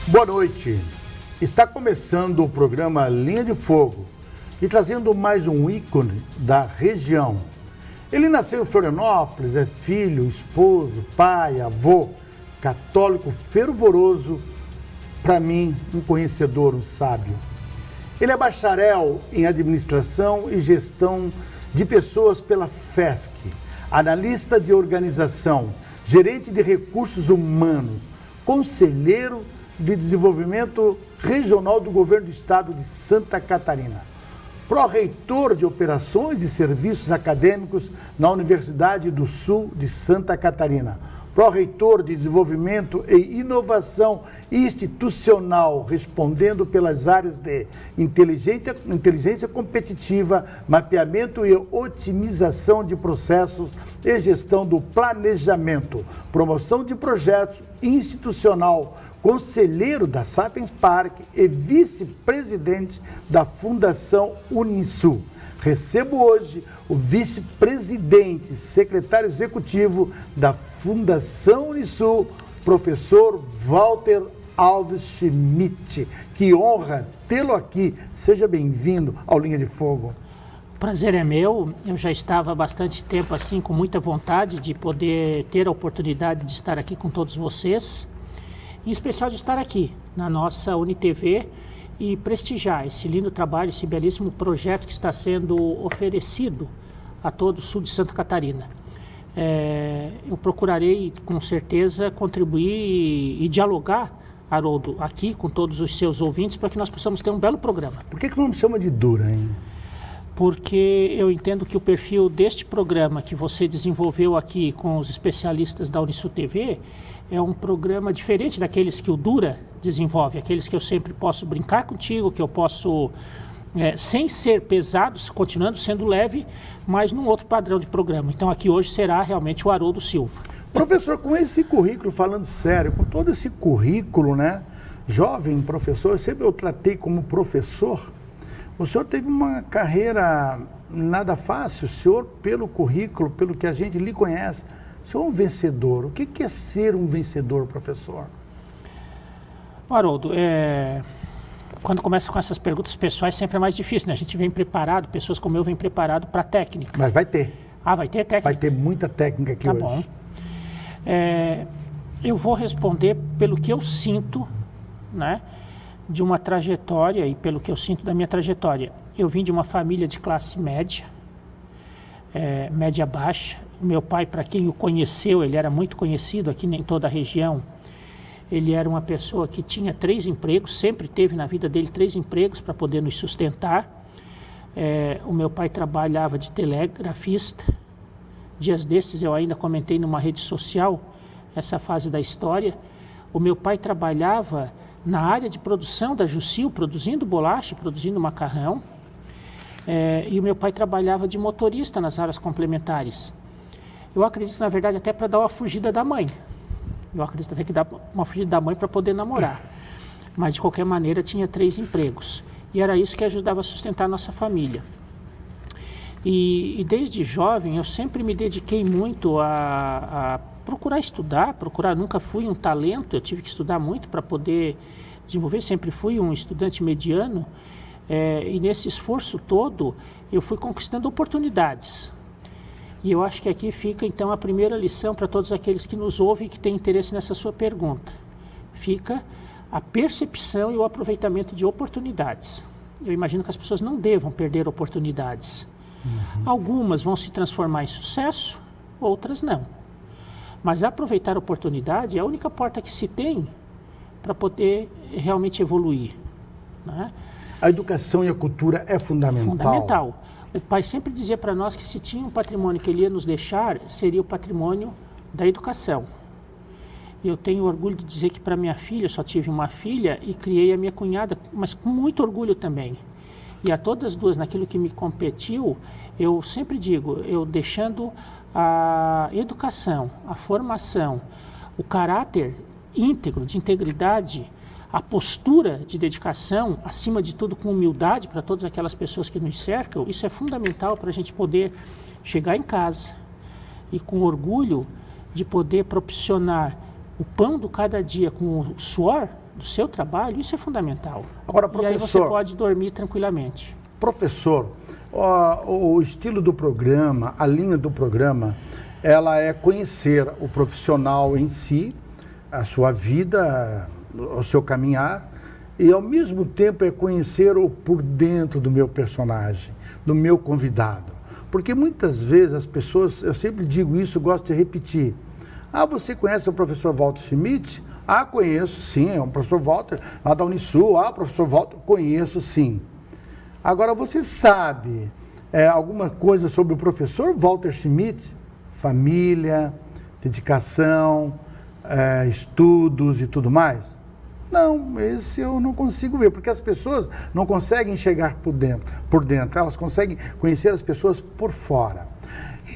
Boa noite. Está começando o programa Linha de Fogo e trazendo mais um ícone da região. Ele nasceu em Florianópolis, é filho, esposo, pai, avô, católico fervoroso, para mim, um conhecedor, um sábio. Ele é bacharel em administração e gestão de pessoas pela FESC, analista de organização, gerente de recursos humanos, conselheiro de desenvolvimento regional do governo do estado de Santa Catarina, pró-reitor de operações e serviços acadêmicos na Universidade do Sul de Santa Catarina, pró-reitor de desenvolvimento e inovação institucional, respondendo pelas áreas de inteligência competitiva, mapeamento e otimização de processos e gestão do planejamento, promoção de projetos institucional, conselheiro da Sapiens Park e vice-presidente da Fundação Unisul. Recebo hoje o vice-presidente, secretário executivo da Fundação Unisul, professor Walter Alves Schmidt. Que honra tê-lo aqui. Seja bem-vindo ao Linha de Fogo. O prazer é meu. Eu já estava há bastante tempo assim, com muita vontade de poder ter a oportunidade de estar aqui com todos vocês, em especial de estar aqui na nossa UniTV e prestigiar esse lindo trabalho, esse belíssimo projeto que está sendo oferecido a todo o sul de Santa Catarina. Eu procurarei, com certeza, contribuir e dialogar, Haroldo, aqui com todos os seus ouvintes, para que nós possamos ter um belo programa. Por que não me chama de Dura, hein? Porque eu entendo que o perfil deste programa que você desenvolveu aqui com os especialistas da Unisul TV é um programa diferente daqueles que o Dura desenvolve, aqueles que eu sempre posso brincar contigo, que eu posso, sem ser pesado, continuando sendo leve, mas num outro padrão de programa. Então aqui hoje será realmente o Haroldo Silva. Professor, com esse currículo, falando sério, com todo esse currículo, né? Jovem professor, sempre eu tratei como professor. O senhor teve uma carreira nada fácil, o senhor, pelo currículo, pelo que a gente lhe conhece, o senhor é um vencedor. O que é ser um vencedor, professor? Haroldo, quando começa com essas perguntas pessoais sempre é mais difícil, né? A gente vem preparado, pessoas como eu vêm preparado para a técnica. Mas vai ter. Ah, vai ter técnica? Vai ter muita técnica aqui hoje. Tá bom. Eu vou responder pelo que eu sinto, né? De uma trajetória e pelo que eu sinto da minha trajetória. Eu vim de uma família de classe média, média baixa. O meu pai, para quem o conheceu, ele era muito conhecido aqui em toda a região. Ele era uma pessoa que tinha 3 empregos, sempre teve na vida dele 3 empregos para poder nos sustentar. O meu pai trabalhava de telegrafista. Dias desses eu ainda comentei numa rede social essa fase da história. O meu pai trabalhava na área de produção da Jussil, produzindo bolacha, produzindo macarrão. E o meu pai trabalhava de motorista nas áreas complementares. Eu acredito, na verdade, até para dar uma fugida da mãe. Eu acredito até que dá uma fugida da mãe para poder namorar. Mas, de qualquer maneira, tinha 3 empregos. E era isso que ajudava a sustentar a nossa família. E desde jovem, eu sempre me dediquei muito a procurar estudar, nunca fui um talento, eu tive que estudar muito para poder desenvolver, sempre fui um estudante mediano, e nesse esforço todo eu fui conquistando oportunidades. E eu acho que aqui fica então a primeira lição para todos aqueles que nos ouvem e que têm interesse nessa sua pergunta. Fica a percepção e o aproveitamento de oportunidades. Eu imagino que as pessoas não devam perder oportunidades. Algumas vão se transformar em sucesso, outras não. Mas aproveitar a oportunidade é a única porta que se tem para poder realmente evoluir, né? A educação e a cultura é fundamental. Fundamental. O pai sempre dizia para nós que se tinha um patrimônio que ele ia nos deixar, seria o patrimônio da educação. Eu tenho orgulho de dizer que para minha filha, eu só tive uma filha e criei a minha cunhada, mas com muito orgulho também. E a todas as duas, naquilo que me competiu, eu sempre digo, eu deixando a educação, a formação, o caráter íntegro, de integridade, a postura de dedicação, acima de tudo com humildade para todas aquelas pessoas que nos cercam, isso é fundamental para a gente poder chegar em casa e com orgulho de poder proporcionar o pão do cada dia com o suor do seu trabalho, isso é fundamental. Agora, e aí você pode dormir tranquilamente. Professor, o estilo do programa, a linha do programa, ela é conhecer o profissional em si, a sua vida, o seu caminhar, e ao mesmo tempo é conhecer o por dentro do meu personagem, do meu convidado. Porque muitas vezes as pessoas, eu sempre digo isso, gosto de repetir. Você conhece o professor Walter Schmidt? Conheço sim, é o professor Walter, lá da Unisul. Professor Walter, conheço sim. Agora, você sabe alguma coisa sobre o professor Walter Schmidt? Família, dedicação, estudos e tudo mais? Não, esse eu não consigo ver, porque as pessoas não conseguem chegar por dentro, elas conseguem conhecer as pessoas por fora.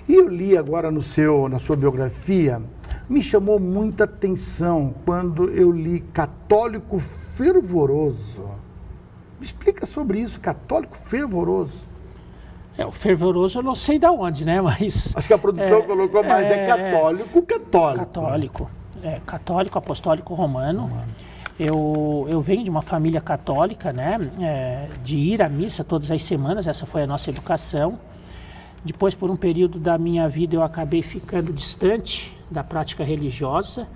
E eu li agora na sua biografia, me chamou muita atenção quando eu li católico fervoroso. Me explica sobre isso, católico fervoroso. O fervoroso eu não sei de onde, né? Mas acho que a produção colocou mais, católico. Católico, apostólico romano. Eu venho de uma família católica, né? De ir à missa todas as semanas, essa foi a nossa educação. Depois, por um período da minha vida, eu acabei ficando distante da prática religiosa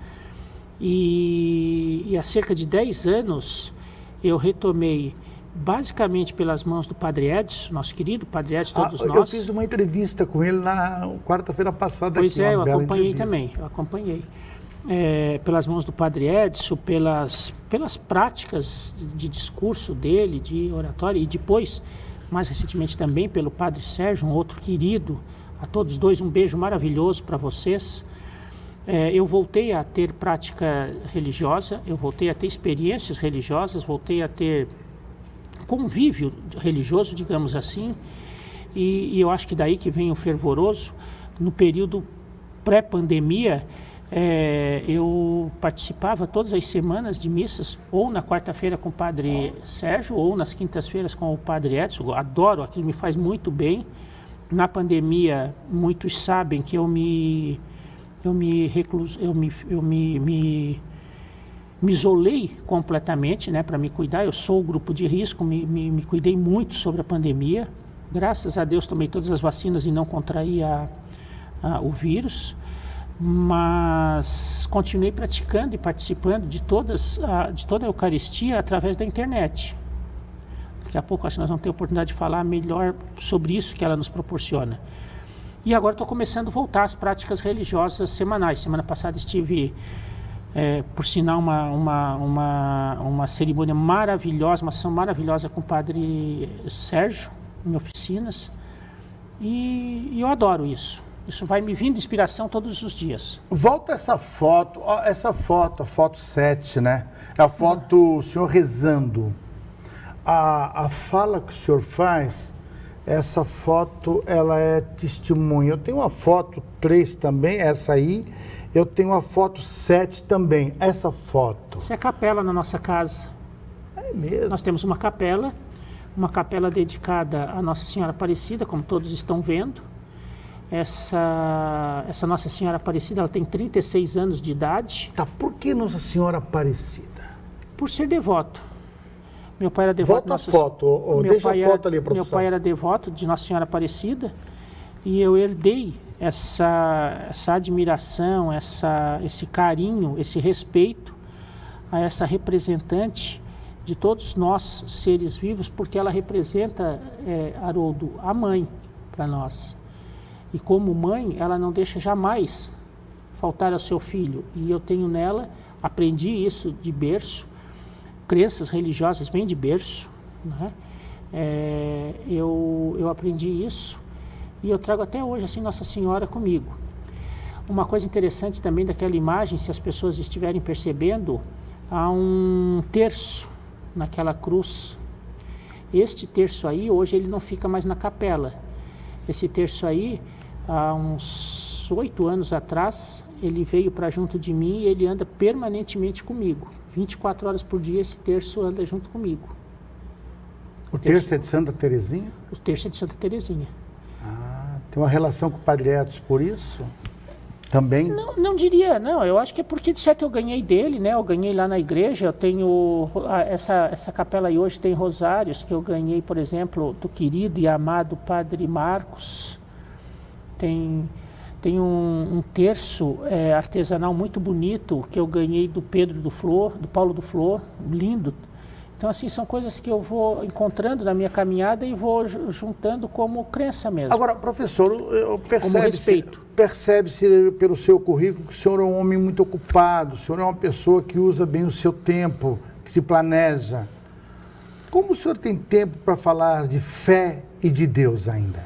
e há cerca de 10 anos eu retomei, basicamente pelas mãos do Padre Edson, nosso querido Padre Edson, todos nós. Eu fiz uma entrevista com ele na quarta-feira passada. Pois eu acompanhei também, pelas mãos do Padre Edson, pelas práticas de discurso dele, de oratória, e depois, mais recentemente também, pelo Padre Sérgio, um outro querido, a todos dois um beijo maravilhoso para vocês. Eu voltei a ter prática religiosa, eu voltei a ter experiências religiosas, voltei a ter convívio religioso, digamos assim, e eu acho que daí que vem o fervoroso. No período pré-pandemia, eu participava todas as semanas de missas, ou na quarta-feira com o Padre Sérgio, ou nas quintas-feiras com o Padre Edson. Adoro, aquilo me faz muito bem. Na pandemia, muitos sabem que eu me isolei completamente, né, para me cuidar. Eu sou o grupo de risco, me cuidei muito sobre a pandemia. Graças a Deus tomei todas as vacinas e não contraí o vírus, mas continuei praticando e participando de toda a Eucaristia através da internet. Daqui a pouco acho que nós vamos ter a oportunidade de falar melhor sobre isso que ela nos proporciona. E agora estou começando a voltar às práticas religiosas semanais. Semana passada estive, por sinal, uma cerimônia maravilhosa, uma ação maravilhosa com o Padre Sérgio, em oficinas. E eu adoro isso. Isso vai me vindo inspiração todos os dias. Volta essa foto, a foto 7, né? É a foto o senhor rezando. A fala que o senhor faz, essa foto, ela é testemunho. Eu tenho uma foto 3 também, essa aí. Eu tenho uma foto 7 também, essa foto. Essa é a capela na nossa casa. É mesmo? Nós temos uma capela dedicada à Nossa Senhora Aparecida, como todos estão vendo. Essa Nossa Senhora Aparecida, ela tem 36 anos de idade. Tá, por que Nossa Senhora Aparecida? Por ser devoto. Meu pai era devoto. Volta a foto, deixa a foto ali, produção. Meu pai era devoto de Nossa Senhora Aparecida e eu herdei essa admiração, esse carinho, esse respeito a essa representante de todos nós, seres vivos, porque ela representa, Haroldo, a mãe para nós. E como mãe, ela não deixa jamais faltar ao seu filho. E eu tenho nela, aprendi isso de berço, crenças religiosas vêm de berço, né? Eu aprendi isso e eu trago até hoje assim Nossa Senhora comigo. Uma coisa interessante também daquela imagem, se as pessoas estiverem percebendo, há um terço naquela cruz. Este terço aí, hoje ele não fica mais na capela. Esse terço aí, há uns 8 anos atrás, ele veio para junto de mim e ele anda permanentemente comigo. 24 horas por dia esse terço anda junto comigo. O terço é de Santa Teresinha? O terço é de Santa Teresinha. Tem uma relação com o Padre Edson por isso? Também? Não diria, não. Eu acho que é porque, de certo, eu ganhei dele, né? Eu ganhei lá na igreja. Eu tenho essa capela aí hoje tem rosários que eu ganhei, por exemplo, do querido e amado Padre Marcos. Tem um terço artesanal muito bonito que eu ganhei do Paulo do Flor, lindo. Então, assim, são coisas que eu vou encontrando na minha caminhada e vou juntando como crença mesmo. Agora, professor, respeito. Percebe-se pelo seu currículo que o senhor é um homem muito ocupado, o senhor é uma pessoa que usa bem o seu tempo, que se planeja. Como o senhor tem tempo para falar de fé e de Deus ainda?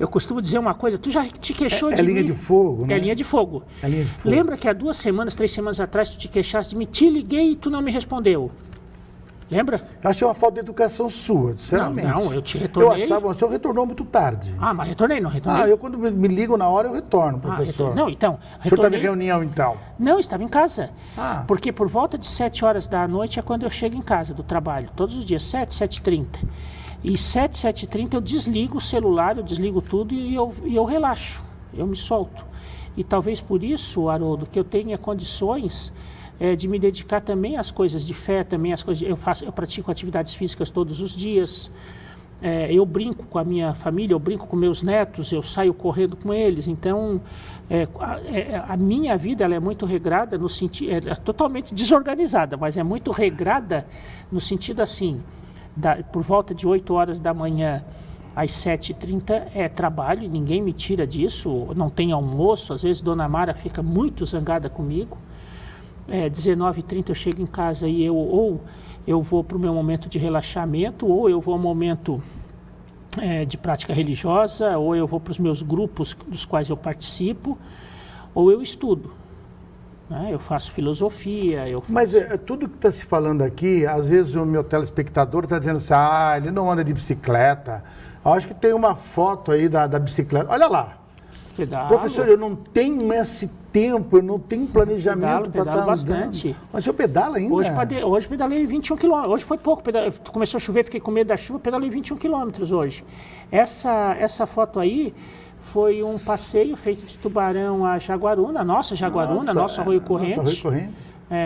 Eu costumo dizer uma coisa, tu já te queixou de mim. É linha de fogo, né? É linha de fogo. É linha de fogo. Lembra que há 2 semanas, 3 semanas atrás, tu te queixaste de mim? Te liguei e tu não me respondeu. Lembra? Eu achei uma falta de educação sua, sinceramente. Não, eu te retornei. Eu achava, o senhor retornou muito tarde. Ah, mas retornei. Eu quando me ligo na hora, eu retorno, professor. Não, então... O senhor estava em reunião, então? Não, estava em casa. Ah. Porque por volta de 7 horas da noite é quando eu chego em casa do trabalho. Todos os dias, 7h30. E 7h30 eu desligo o celular, eu desligo tudo e eu relaxo, eu me solto. E talvez por isso, Haroldo, que eu tenha condições de me dedicar também às coisas de fé, também às coisas. Eu pratico atividades físicas todos os dias, eu brinco com a minha família, eu brinco com meus netos, eu saio correndo com eles. Então, a minha vida ela é muito regrada no sentido, é totalmente desorganizada, mas é muito regrada no sentido assim. Por volta de 8 horas da manhã às 7h30 é trabalho, ninguém me tira disso, não tem almoço, às vezes Dona Mara fica muito zangada comigo. 19h30 eu chego em casa e eu vou para o meu momento de relaxamento, ou eu vou ao momento de prática religiosa, ou eu vou para os meus grupos dos quais eu participo, ou eu estudo. Eu faço filosofia. Mas tudo que está se falando aqui, às vezes o meu telespectador está dizendo assim, ele não anda de bicicleta. Eu acho que tem uma foto aí da bicicleta. Olha lá. Pedalo. Professor, eu não tenho esse tempo, eu não tenho planejamento para estar bastante. Mas o senhor pedala ainda? Hoje pedalei 21 quilômetros. Hoje foi pouco. Começou a chover, fiquei com medo da chuva, pedalei 21 quilômetros hoje. Essa foto aí foi um passeio feito de Tubarão a Jaguaruna, nosso Arroio Corrente.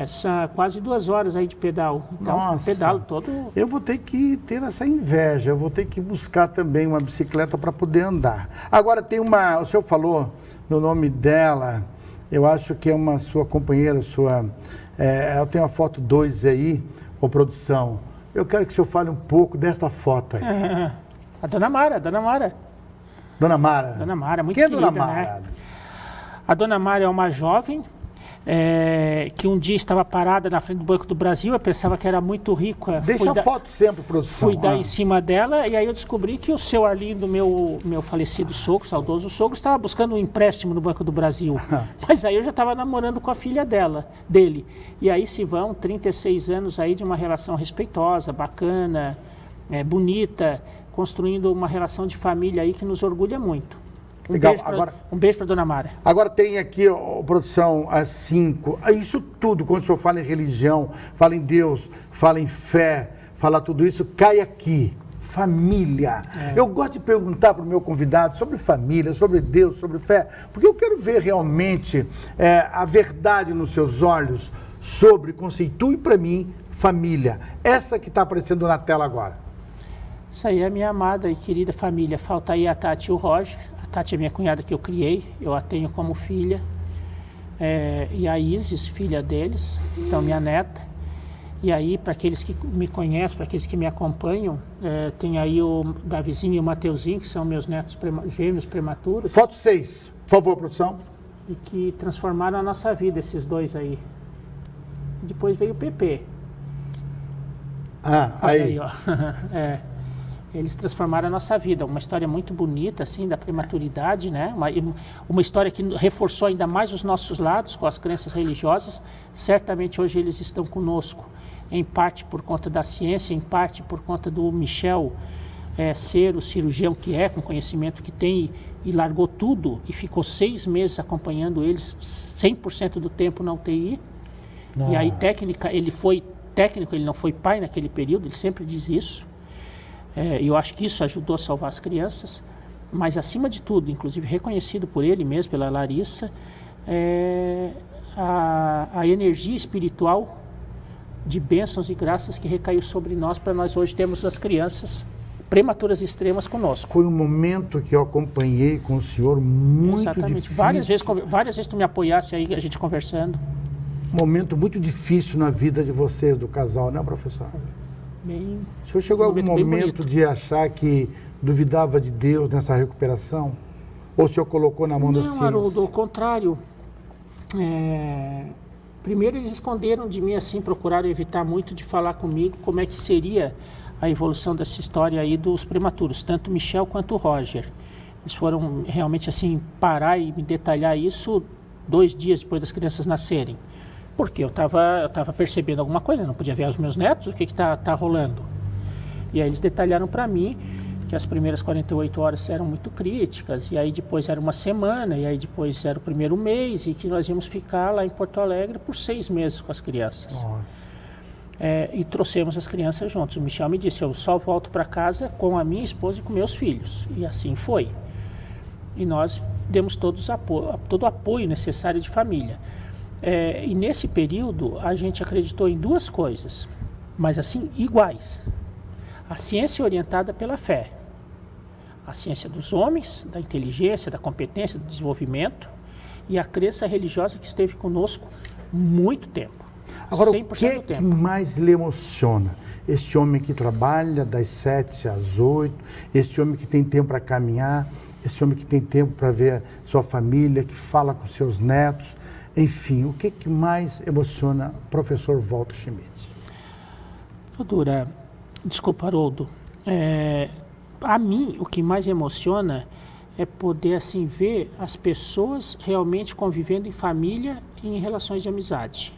São quase 2 horas aí de pedal. Então, pedalo todo. Eu vou ter que ter essa inveja, eu vou ter que buscar também uma bicicleta para poder andar. Agora tem o senhor falou no nome dela, eu acho que é uma sua companheira, ela tem uma foto 2 aí, produção. Eu quero que o senhor fale um pouco desta foto aí. A Dona Mara. Dona Mara, muito querida, Dona Mara? Né? A Dona Mara é uma jovem que um dia estava parada na frente do Banco do Brasil, eu pensava que era muito rica. Deixa a foto sempre, produção. Fui dar em cima dela e aí eu descobri que o seu Arlindo, meu falecido sogro, saudoso sogro, estava buscando um empréstimo no Banco do Brasil. Mas aí eu já estava namorando com a filha dele. E aí se vão 36 anos aí de uma relação respeitosa, bacana, bonita, construindo uma relação de família aí que nos orgulha muito. Legal. Um beijo para Dona Mara. Agora tem aqui, produção, as 5. Isso tudo, quando o senhor fala em religião, fala em Deus, fala em fé, fala tudo isso, cai aqui. Família. Eu gosto de perguntar para o meu convidado sobre família, sobre Deus, sobre fé, porque eu quero ver realmente a verdade nos seus olhos sobre, conceitue para mim, família. Essa que está aparecendo na tela agora. Isso aí é a minha amada e querida família. Falta aí a Tati e o Roger. A Tati é minha cunhada que eu criei, eu a tenho como filha. E a Isis, filha deles, então minha neta. E aí, para aqueles que me conhecem, para aqueles que me acompanham, tem aí o Davizinho e o Mateuzinho, que são meus netos gêmeos prematuros. Foto 6, por favor, produção. E que transformaram a nossa vida, esses dois aí. Depois veio o PP. Aí. Ó. Eles transformaram a nossa vida, uma história muito bonita, assim, da prematuridade, né? Uma história que reforçou ainda mais os nossos lados com as crenças religiosas. Certamente hoje eles estão conosco, em parte por conta da ciência, em parte por conta do Michel ser o cirurgião que com o conhecimento que tem, e largou tudo e ficou 6 meses acompanhando eles 100% do tempo na UTI. E aí ele foi técnico, ele não foi pai naquele período, ele sempre diz isso. Eu acho que isso ajudou a salvar as crianças. mas acima de tudo, inclusive reconhecido por ele mesmo, pela Larissa, a energia espiritual de bênçãos e graças que recaiu sobre nós, para nós hoje termos as crianças prematuras extremas conosco. Foi um momento que eu acompanhei com o senhor muito Exatamente. difícil. Várias vezes tu me apoiasse aí, a gente conversando. Um momento muito difícil na vida de vocês, do casal, né, professor? Bem, o senhor chegou a algum momento de achar que duvidava de Deus nessa recuperação? Ou o senhor colocou na mão da ciência? Não, Haroldo, ao contrário. Primeiro eles esconderam de mim, assim, procuraram evitar muito de falar comigo como é que seria a evolução dessa história aí dos prematuros, tanto o Michel quanto o Roger. Eles foram realmente, assim, parar e me detalhar isso 2 dias depois das crianças nascerem. Porque eu estava percebendo alguma coisa, eu não podia ver os meus netos, o que está rolando. E aí eles detalharam para mim que as primeiras 48 horas eram muito críticas, e aí depois era uma semana, e aí depois era o primeiro mês, e que nós íamos ficar lá em Porto Alegre por 6 meses com as crianças. Nossa. E trouxemos as crianças juntos. O Michel me disse, eu só volto para casa com a minha esposa e com meus filhos. E assim foi. E nós demos todo o apoio necessário de família. E nesse período a gente acreditou em 2 coisas, mas assim, iguais. A ciência orientada pela fé. A ciência dos homens, da inteligência, da competência, do desenvolvimento, e a crença religiosa que esteve conosco muito tempo. Agora, 100% o que mais lhe emociona? Este homem que trabalha das 7 às 8, este homem que tem tempo para caminhar, este homem que tem tempo para ver sua família, que fala com seus netos, enfim, o que mais emociona o professor Walter Schmidt? Desculpa, Haroldo, a mim o que mais emociona é poder assim ver as pessoas realmente convivendo em família e em relações de amizade.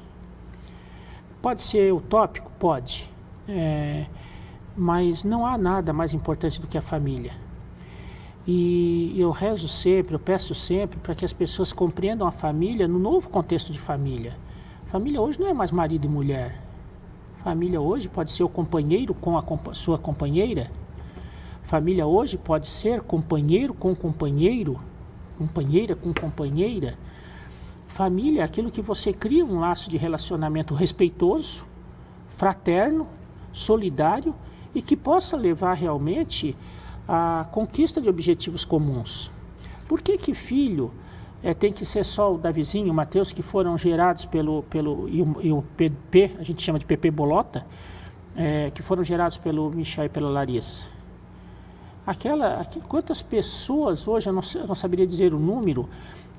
Pode ser utópico? Pode, mas não há nada mais importante do que a família. E eu rezo sempre, eu peço sempre para que as pessoas compreendam a família no novo contexto de família. Família hoje não é mais marido e mulher. Família hoje pode ser o companheiro com a sua companheira. Família hoje pode ser companheiro com companheiro, companheira com companheira. Família é aquilo que você cria um laço de relacionamento respeitoso, fraterno, solidário e que possa levar realmente à conquista de objetivos comuns. Por que filho tem que ser só o Davizinho e o Mateus, que foram gerados e o PP, a gente chama de PP Bolota, que foram gerados pelo Michel e pela Larissa? Quantas pessoas, hoje eu não saberia dizer o número,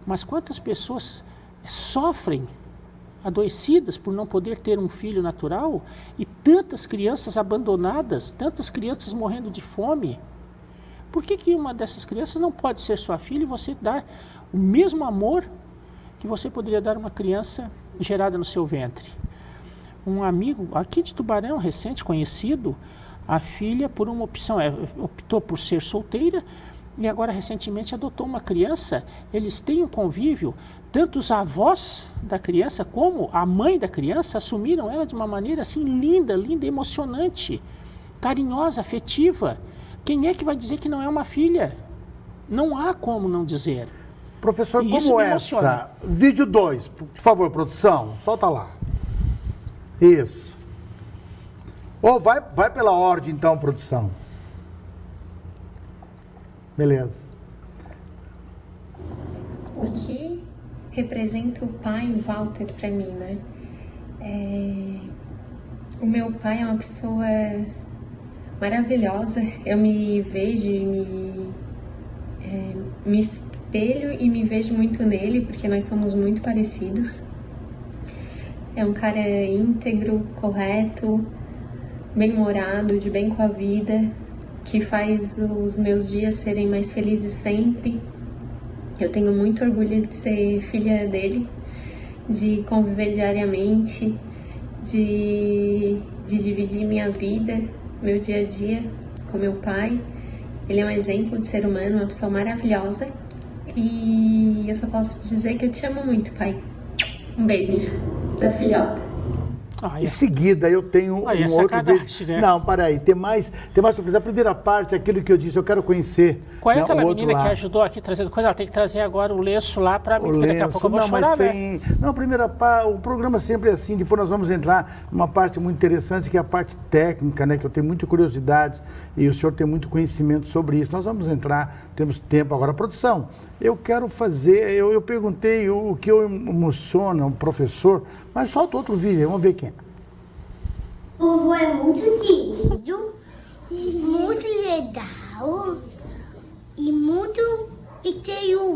mas quantas pessoas sofrem, adoecidas por não poder ter um filho natural, e tantas crianças abandonadas, tantas crianças morrendo de fome? Por que uma dessas crianças não pode ser sua filha e você dar o mesmo amor que você poderia dar a uma criança gerada no seu ventre? Um amigo aqui de Tubarão, recente, conhecido, a filha, por uma opção, optou por ser solteira e agora recentemente adotou uma criança. Eles têm um convívio, tanto os avós da criança como a mãe da criança assumiram ela de uma maneira assim linda, emocionante, carinhosa, afetiva. Quem é que vai dizer que não é uma filha? Não há como não dizer. Professor, como essa? Vídeo 2, por favor, produção, solta lá. Isso. Ou vai pela ordem, então, produção. Beleza. O que representa o pai Walter para mim, né? O meu pai é uma pessoa maravilhosa. Eu me vejo e me espelho e me vejo muito nele, porque nós somos muito parecidos. É um cara íntegro, correto, bem-humorado, de bem com a vida, que faz os meus dias serem mais felizes sempre. Eu tenho muito orgulho de ser filha dele, de conviver diariamente, de dividir minha vida, meu dia a dia com meu pai. Ele é um exemplo de ser humano, uma pessoa maravilhosa. E eu só posso dizer que eu te amo muito, pai. Um beijo da filhota. Em seguida, eu tenho um outro vídeo. Né? Não, para aí, tem mais surpresa. A primeira parte é aquilo que eu disse, eu quero conhecer. Qual é aquela menina que ajudou aqui trazendo coisa? Ela tem que trazer agora o lenço lá para mim, porque daqui a pouco eu vou chorar, né? Não, o programa sempre é assim, depois nós vamos entrar numa parte muito interessante, que é a parte técnica, né? Que eu tenho muita curiosidade e o senhor tem muito conhecimento sobre isso. Nós vamos entrar, temos tempo agora. Produção, eu quero fazer, eu perguntei o que eu emociona, um professor, mas solta outro vídeo, vamos ver quem é. O vovô é muito lindo, muito legal e tem um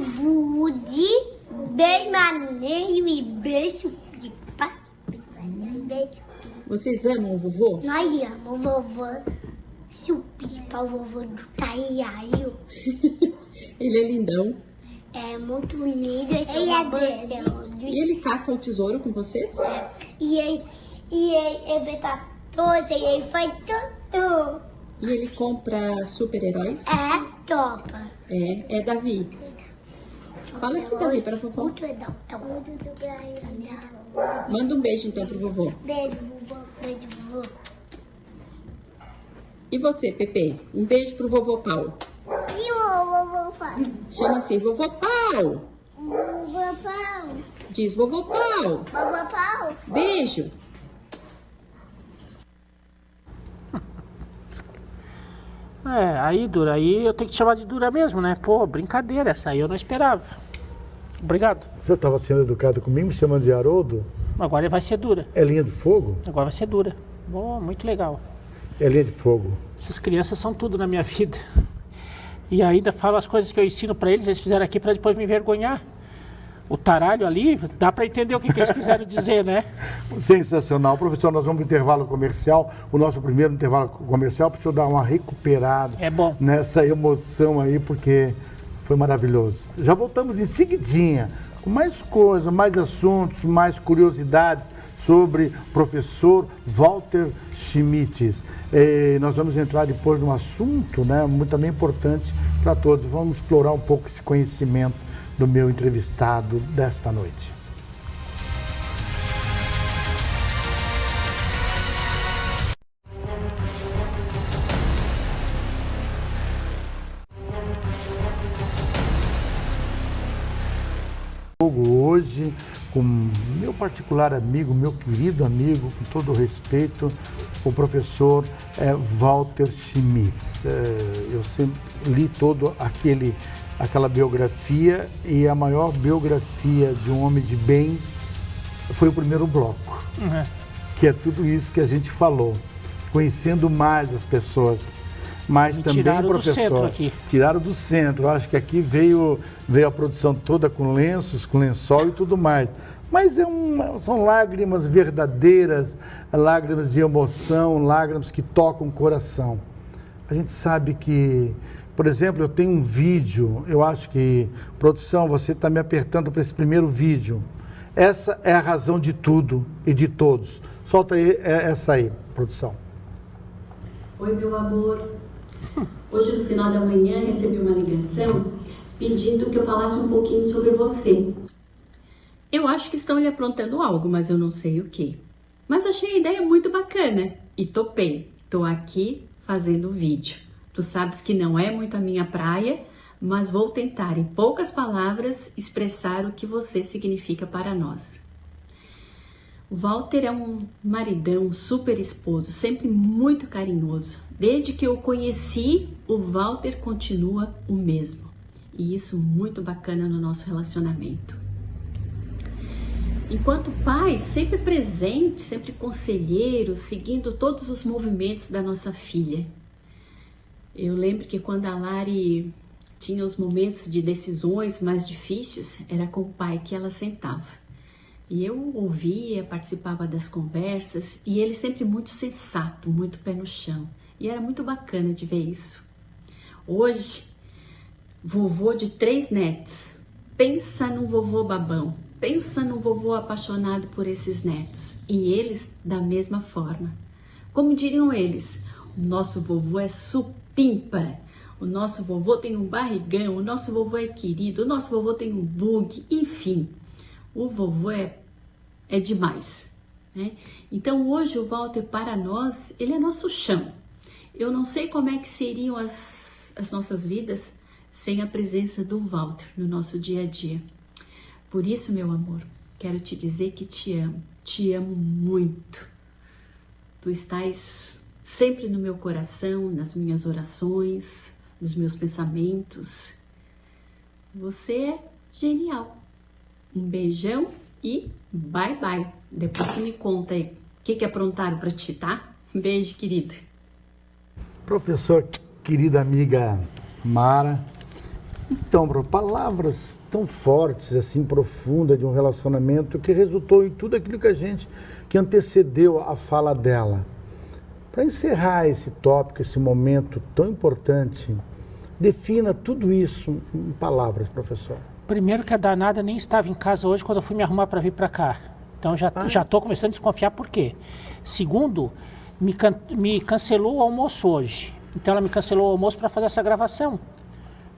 Woody bem maneiro e beijo pipa. Vocês amam o vovô? Nós amamos o vovô Chupipa, o vovô do Taiaio. Ele é lindão. É muito lindo, ele é doce. E ele caça o tesouro com vocês? E ele inventa todos, ele faz tudo. E ele compra super-heróis? É, topa. É Davi. Fala aqui, Davi, para a vovó. Muito legal. É muito legal. Manda um beijo, então, pro vovô. Beijo, vovô. Beijo, vovô. E você, Pepe? Um beijo pro vovô Paulo. E o vovô Paulo? Chama assim, vovô Paulo. Vovô Paulo. Diz, vovô Paulo. Vovô Paulo. Beijo. Aí, Dura, aí eu tenho que te chamar de Dura mesmo, né? Pô, brincadeira, essa aí eu não esperava. Obrigado. O senhor estava sendo educado comigo, me chamando de Haroldo? Agora vai ser Dura. É linha de fogo? Agora vai ser Dura. Bom, muito legal. É linha de fogo. Essas crianças são tudo na minha vida. E ainda falo as coisas que eu ensino para eles fizeram aqui para depois me envergonhar. O taralho ali, dá para entender o que eles quiseram dizer, né? Sensacional. Professor, nós vamos para o intervalo comercial, o nosso primeiro intervalo comercial, para o senhor dar uma recuperada nessa emoção aí, porque foi maravilhoso. Já voltamos em seguidinha, com mais coisas, mais assuntos, mais curiosidades sobre o professor Walter Schmitz. Nós vamos entrar depois num assunto, né, muito também importante para todos. Vamos explorar um pouco esse conhecimento do meu entrevistado desta noite. Hoje, com meu particular amigo, meu querido amigo, com todo o respeito, o professor Walter Schmitz. Eu sempre li todo aquela biografia, e a maior biografia de um homem de bem foi o primeiro bloco, que é tudo isso que a gente falou, conhecendo mais as pessoas. Mas Me também, tiraram professor, do centro aqui. Tiraram do centro. Eu acho que aqui veio a produção toda com lenços, com lençol e tudo mais. Mas são lágrimas verdadeiras, lágrimas de emoção, lágrimas que tocam o coração. A gente sabe que, por exemplo, eu tenho um vídeo, eu acho que, produção, você está me apertando para esse primeiro vídeo. Essa é a razão de tudo e de todos. Solta aí, essa aí, produção. Oi, meu amor. Hoje, no final da manhã, recebi uma ligação pedindo que eu falasse um pouquinho sobre você. Eu acho que estão lhe aprontando algo, mas eu não sei o que. Mas achei a ideia muito bacana e topei. Tô aqui fazendo vídeo. Tu sabes que não é muito a minha praia, mas vou tentar, em poucas palavras, expressar o que você significa para nós. O Walter é um maridão, super esposo, sempre muito carinhoso. Desde que eu o conheci, o Walter continua o mesmo. E isso muito bacana no nosso relacionamento. Enquanto pai, sempre presente, sempre conselheiro, seguindo todos os movimentos da nossa filha. Eu lembro que quando a Lari tinha os momentos de decisões mais difíceis, era com o pai que ela sentava. E eu ouvia, participava das conversas, e ele sempre muito sensato, muito pé no chão. E era muito bacana de ver isso. Hoje, vovô de 3 netos, pensa num vovô babão, pensa num vovô apaixonado por esses netos. E eles da mesma forma. Como diriam eles, o nosso vovô é supimpa, o nosso vovô tem um barrigão, o nosso vovô é querido, o nosso vovô tem um bug, enfim. O vovô é demais. né? Então hoje o Walter, para nós, ele é nosso chão. Eu não sei como é que seriam as nossas vidas sem a presença do Walter no nosso dia a dia. Por isso, meu amor, quero te dizer que te amo muito. Tu estás sempre no meu coração, nas minhas orações, nos meus pensamentos. Você é genial. Um beijão e bye bye. Depois tu me conta aí o que aprontaram pra ti, tá? Um beijo, querido. Professor, querida amiga Mara, então, palavras tão fortes, assim, profundas de um relacionamento que resultou em tudo aquilo que antecedeu a fala dela. Para encerrar esse tópico, esse momento tão importante, defina tudo isso em palavras, professor. Primeiro que a danada nem estava em casa hoje quando eu fui me arrumar para vir para cá. Então já estou começando a desconfiar por quê. Segundo, me cancelou o almoço hoje. Então ela me cancelou o almoço para fazer essa gravação.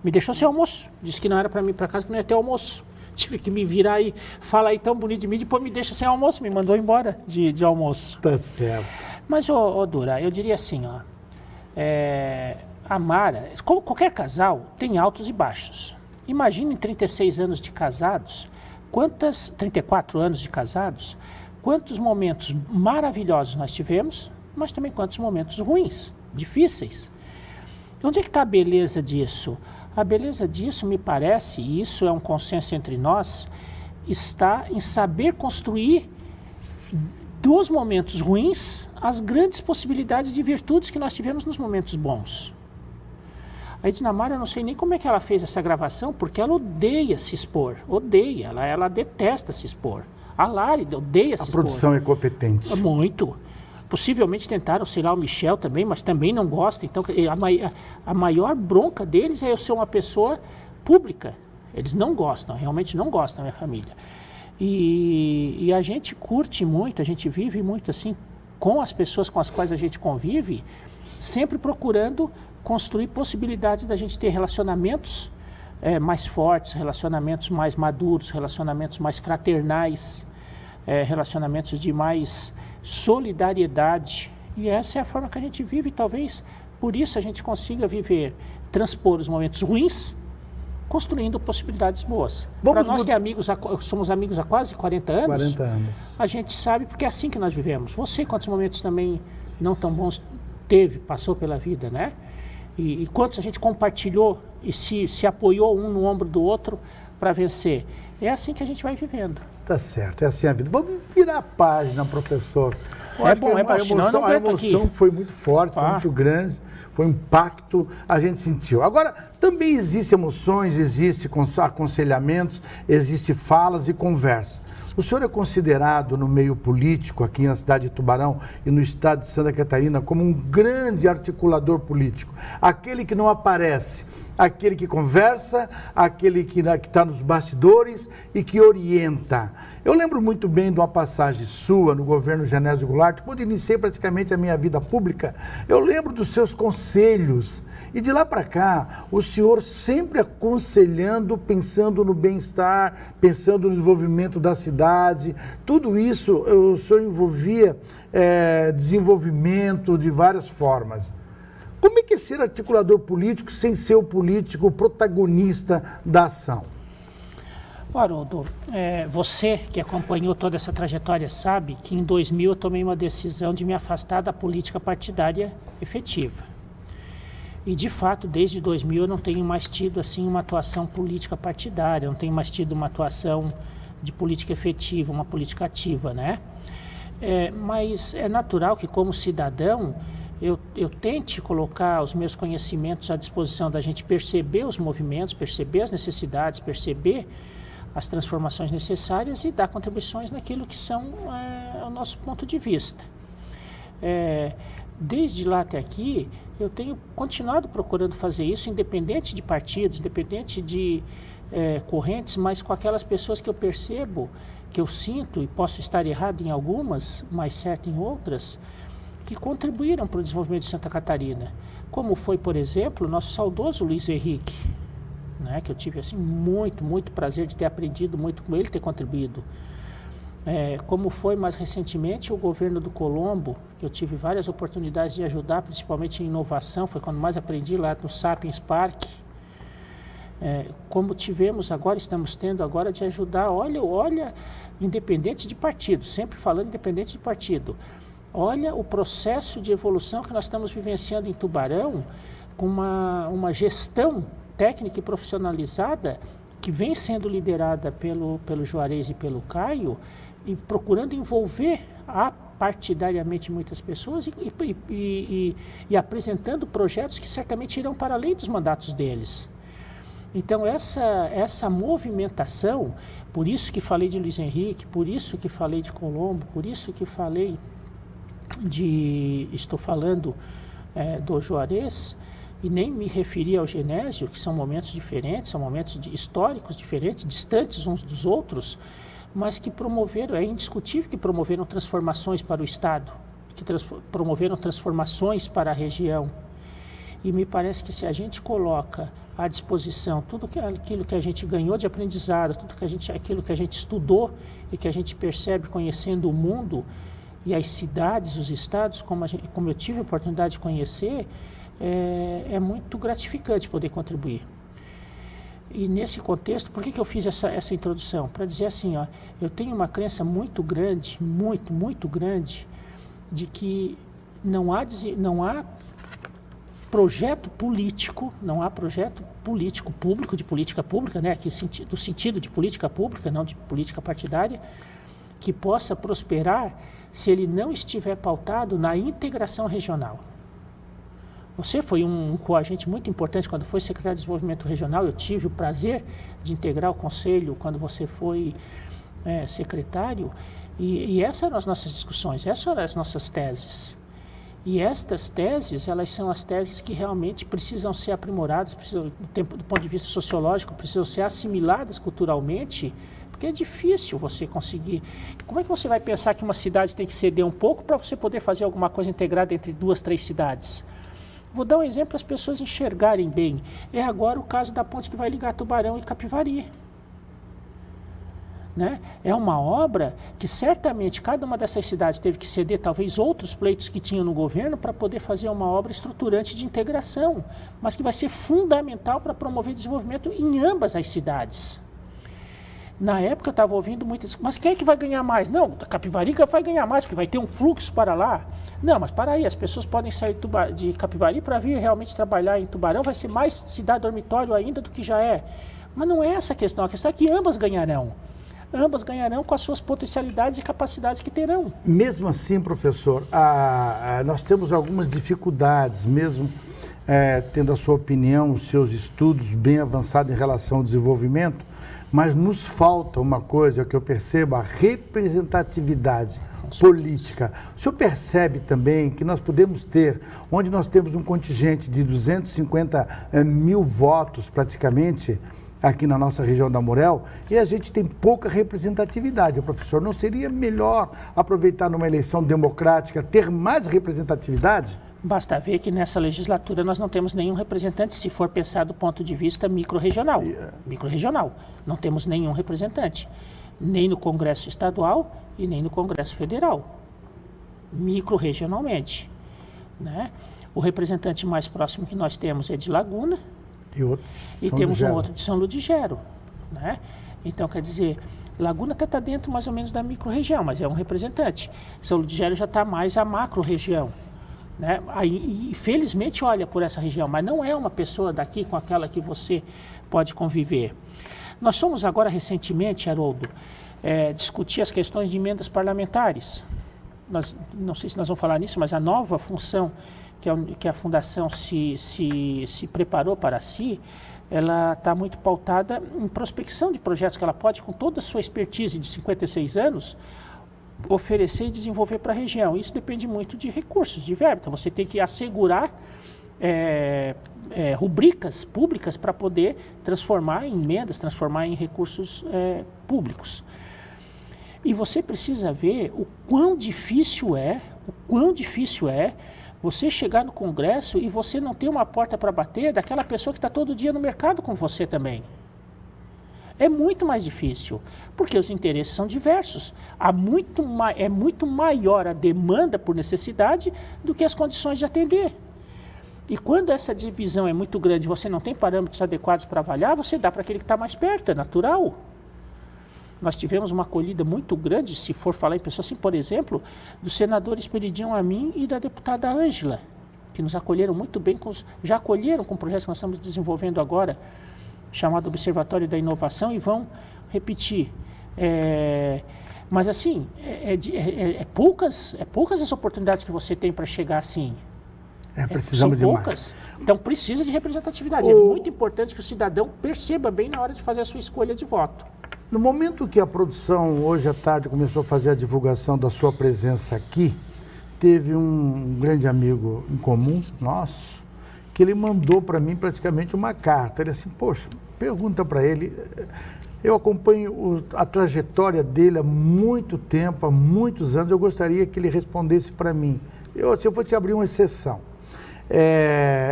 Me deixou sem almoço. Disse que não era para mim ir para casa, que não ia ter almoço. Tive que me virar e falar aí tão bonito de mim, depois me deixa sem almoço. Me mandou embora de almoço. Tá certo. Mas, Dura, eu diria assim, ó. A Mara, qualquer casal tem altos e baixos. Imagine em 36 anos de casados, 34 anos de casados, quantos momentos maravilhosos nós tivemos, mas também quantos momentos ruins, difíceis. Onde é que está a beleza disso? A beleza disso, me parece, e isso é um consenso entre nós, está em saber construir dos momentos ruins as grandes possibilidades de virtudes que nós tivemos nos momentos bons. A Edna Mara, eu não sei nem como é que ela fez essa gravação, porque ela odeia se expor, odeia, ela detesta se expor. A Lari odeia se expor. A produção é competente. Muito. Possivelmente tentaram, sei lá, o Michel também, mas também não gosta. Então, a maior bronca deles é eu ser uma pessoa pública. Eles não gostam, realmente não gostam da minha família. E a gente curte muito, a gente vive muito assim, com as pessoas com as quais a gente convive, sempre procurando construir possibilidades da gente ter relacionamentos mais fortes, relacionamentos mais maduros, relacionamentos mais fraternais, relacionamentos de mais solidariedade. E essa é a forma que a gente vive, e talvez por isso a gente consiga transpor os momentos ruins, construindo possibilidades boas. Para nós que somos amigos há quase 40 anos, 40 anos, a gente sabe, porque é assim que nós vivemos. Você, quantos momentos também não tão bons passou pela vida, né? E quantos a gente compartilhou e se apoiou um no ombro do outro para vencer. É assim que a gente vai vivendo. Tá certo, é assim a vida. Vamos virar a página, professor. É bom, a emoção foi muito forte, foi muito grande, foi um impacto, a gente sentiu. Agora, também existem emoções, existem aconselhamentos, existem falas e conversa. O senhor é considerado no meio político, aqui na cidade de Tubarão e no estado de Santa Catarina, como um grande articulador político. Aquele que não aparece, aquele que conversa, aquele que está nos bastidores e que orienta. Eu lembro muito bem de uma passagem sua no governo Genésio Goulart, quando iniciei praticamente a minha vida pública. Eu lembro dos seus conselhos. E de lá para cá, o senhor sempre aconselhando, pensando no bem-estar, pensando no desenvolvimento da cidade. Tudo isso o senhor envolvia desenvolvimento de várias formas. Como é que é ser articulador político sem ser o político o protagonista da ação? Haroldo, você que acompanhou toda essa trajetória sabe que em 2000 eu tomei uma decisão de me afastar da política partidária efetiva. E, de fato, desde 2000 eu não tenho mais tido assim, uma atuação política partidária, não tenho mais tido uma atuação de política efetiva, uma política ativa, né? Mas é natural que, como cidadão, eu tente colocar os meus conhecimentos à disposição da gente perceber os movimentos, perceber as necessidades, perceber as transformações necessárias e dar contribuições naquilo que são o nosso ponto de vista. Desde lá até aqui, eu tenho continuado procurando fazer isso, independente de partidos, independente de correntes, mas com aquelas pessoas que eu percebo, que eu sinto, e posso estar errado em algumas, mas certo em outras, que contribuíram para o desenvolvimento de Santa Catarina. Como foi, por exemplo, o nosso saudoso Luiz Henrique, né, que eu tive assim, muito prazer de ter aprendido muito com ele, ter contribuído. como foi mais recentemente o governo do Colombo, que eu tive várias oportunidades de ajudar, principalmente em inovação, foi quando mais aprendi lá no Sapiens Park, como tivemos agora, estamos tendo agora de ajudar, olha, independente de partido, sempre falando independente de partido, olha o processo de evolução que nós estamos vivenciando em Tubarão, com uma gestão técnica e profissionalizada que vem sendo liderada pelo Juarez e pelo Caio, e procurando envolver partidariamente muitas pessoas e apresentando projetos que certamente irão para além dos mandatos deles. Então essa movimentação, por isso que falei de Luiz Henrique, por isso que falei de Colombo, por isso que falei estou falando do Juarez, e nem me referi ao Genésio, que são momentos diferentes, são momentos históricos diferentes, distantes uns dos outros, mas que promoveram, é indiscutível que promoveram transformações para o Estado, que promoveram transformações para a região. E me parece que se a gente coloca à disposição tudo aquilo que a gente ganhou de aprendizado, aquilo que a gente estudou e que a gente percebe conhecendo o mundo e as cidades, os estados, como eu tive a oportunidade de conhecer, é muito gratificante poder contribuir. E nesse contexto, por que eu fiz essa introdução? Para dizer assim, eu tenho uma crença muito grande, muito grande, de que não há projeto político, público, de política pública, né, do sentido de política pública, não de política partidária, que possa prosperar se ele não estiver pautado na integração regional. Você foi um coagente muito importante quando foi secretário de Desenvolvimento Regional. Eu tive o prazer de integrar o conselho quando você foi secretário. E essas eram as nossas discussões, essas eram as nossas teses. E estas teses, elas são as teses que realmente precisam ser aprimoradas, do ponto de vista sociológico, precisam ser assimiladas culturalmente, porque é difícil você conseguir. Como é que você vai pensar que uma cidade tem que ceder um pouco para você poder fazer alguma coisa integrada entre 2, 3 cidades? Vou dar um exemplo para as pessoas enxergarem bem. É agora o caso da ponte que vai ligar Tubarão e Capivari. Né? É uma obra que certamente cada uma dessas cidades teve que ceder talvez outros pleitos que tinham no governo para poder fazer uma obra estruturante de integração, mas que vai ser fundamental para promover desenvolvimento em ambas as cidades. Na época eu estava ouvindo muitas, mas quem é que vai ganhar mais? Não, a Capivari vai ganhar mais, porque vai ter um fluxo para lá. Não, mas para aí, as pessoas podem sair de Capivari para vir realmente trabalhar em Tubarão, vai ser mais cidade dormitório ainda do que já é. Mas não é essa a questão é que ambas ganharão. Ambas ganharão com as suas potencialidades e capacidades que terão. Mesmo assim, professor, nós temos algumas dificuldades, mesmo tendo a sua opinião, os seus estudos bem avançados em relação ao desenvolvimento, mas nos falta uma coisa que eu percebo, a representatividade política. O senhor percebe também que nós podemos ter, onde nós temos um contingente de 250 mil votos praticamente, aqui na nossa região da Amurel, e a gente tem pouca representatividade. Professor, não seria melhor aproveitar numa eleição democrática, ter mais representatividade? Basta ver que nessa legislatura nós não temos nenhum representante, se for pensar do ponto de vista microrregional. Microrregional. Não temos nenhum representante, nem no Congresso Estadual e nem no Congresso Federal. Microrregionalmente. Né? O representante mais próximo que nós temos é de Laguna, e temos um outro de São Ludgero, né? Então, quer dizer, Laguna está dentro mais ou menos da micro-região, mas é um representante. São Ludgero já está mais a macro-região, né? Aí, felizmente, olha por essa região, mas não é uma pessoa daqui com aquela que você pode conviver. Nós fomos agora, recentemente, Haroldo, discutir as questões de emendas parlamentares. Não sei se nós vamos falar nisso, mas a nova função que a Fundação se preparou para si, ela está muito pautada em prospecção de projetos que ela pode, com toda a sua expertise de 56 anos, oferecer e desenvolver para a região. Isso depende muito de recursos, de verba. Então, você tem que assegurar rubricas públicas para poder transformar em emendas, transformar em recursos públicos. E você precisa ver o quão difícil é você chegar no Congresso e você não ter uma porta para bater daquela pessoa que está todo dia no mercado com você também. É muito mais difícil, porque os interesses são diversos. É muito maior a demanda por necessidade do que as condições de atender. E quando essa divisão é muito grande, você não tem parâmetros adequados para avaliar, você dá para aquele que está mais perto, é natural. Nós tivemos uma acolhida muito grande, se for falar em pessoas assim, por exemplo, do senador Esperidião Amin e da deputada Ângela, que nos acolheram muito bem, já acolheram com o projeto que nós estamos desenvolvendo agora, chamado Observatório da Inovação, e vão repetir. Mas assim, poucas as oportunidades que você tem para chegar assim. Precisamos são demais. Poucas. Então precisa de representatividade. É muito importante que o cidadão perceba bem na hora de fazer a sua escolha de voto. No momento que a produção, hoje à tarde, começou a fazer a divulgação da sua presença aqui, teve um grande amigo em comum, nosso, que ele mandou para mim praticamente uma carta. Ele assim, poxa, pergunta para ele, eu acompanho a trajetória dele há muito tempo, há muitos anos, eu gostaria que ele respondesse para mim. Eu vou te abrir uma exceção.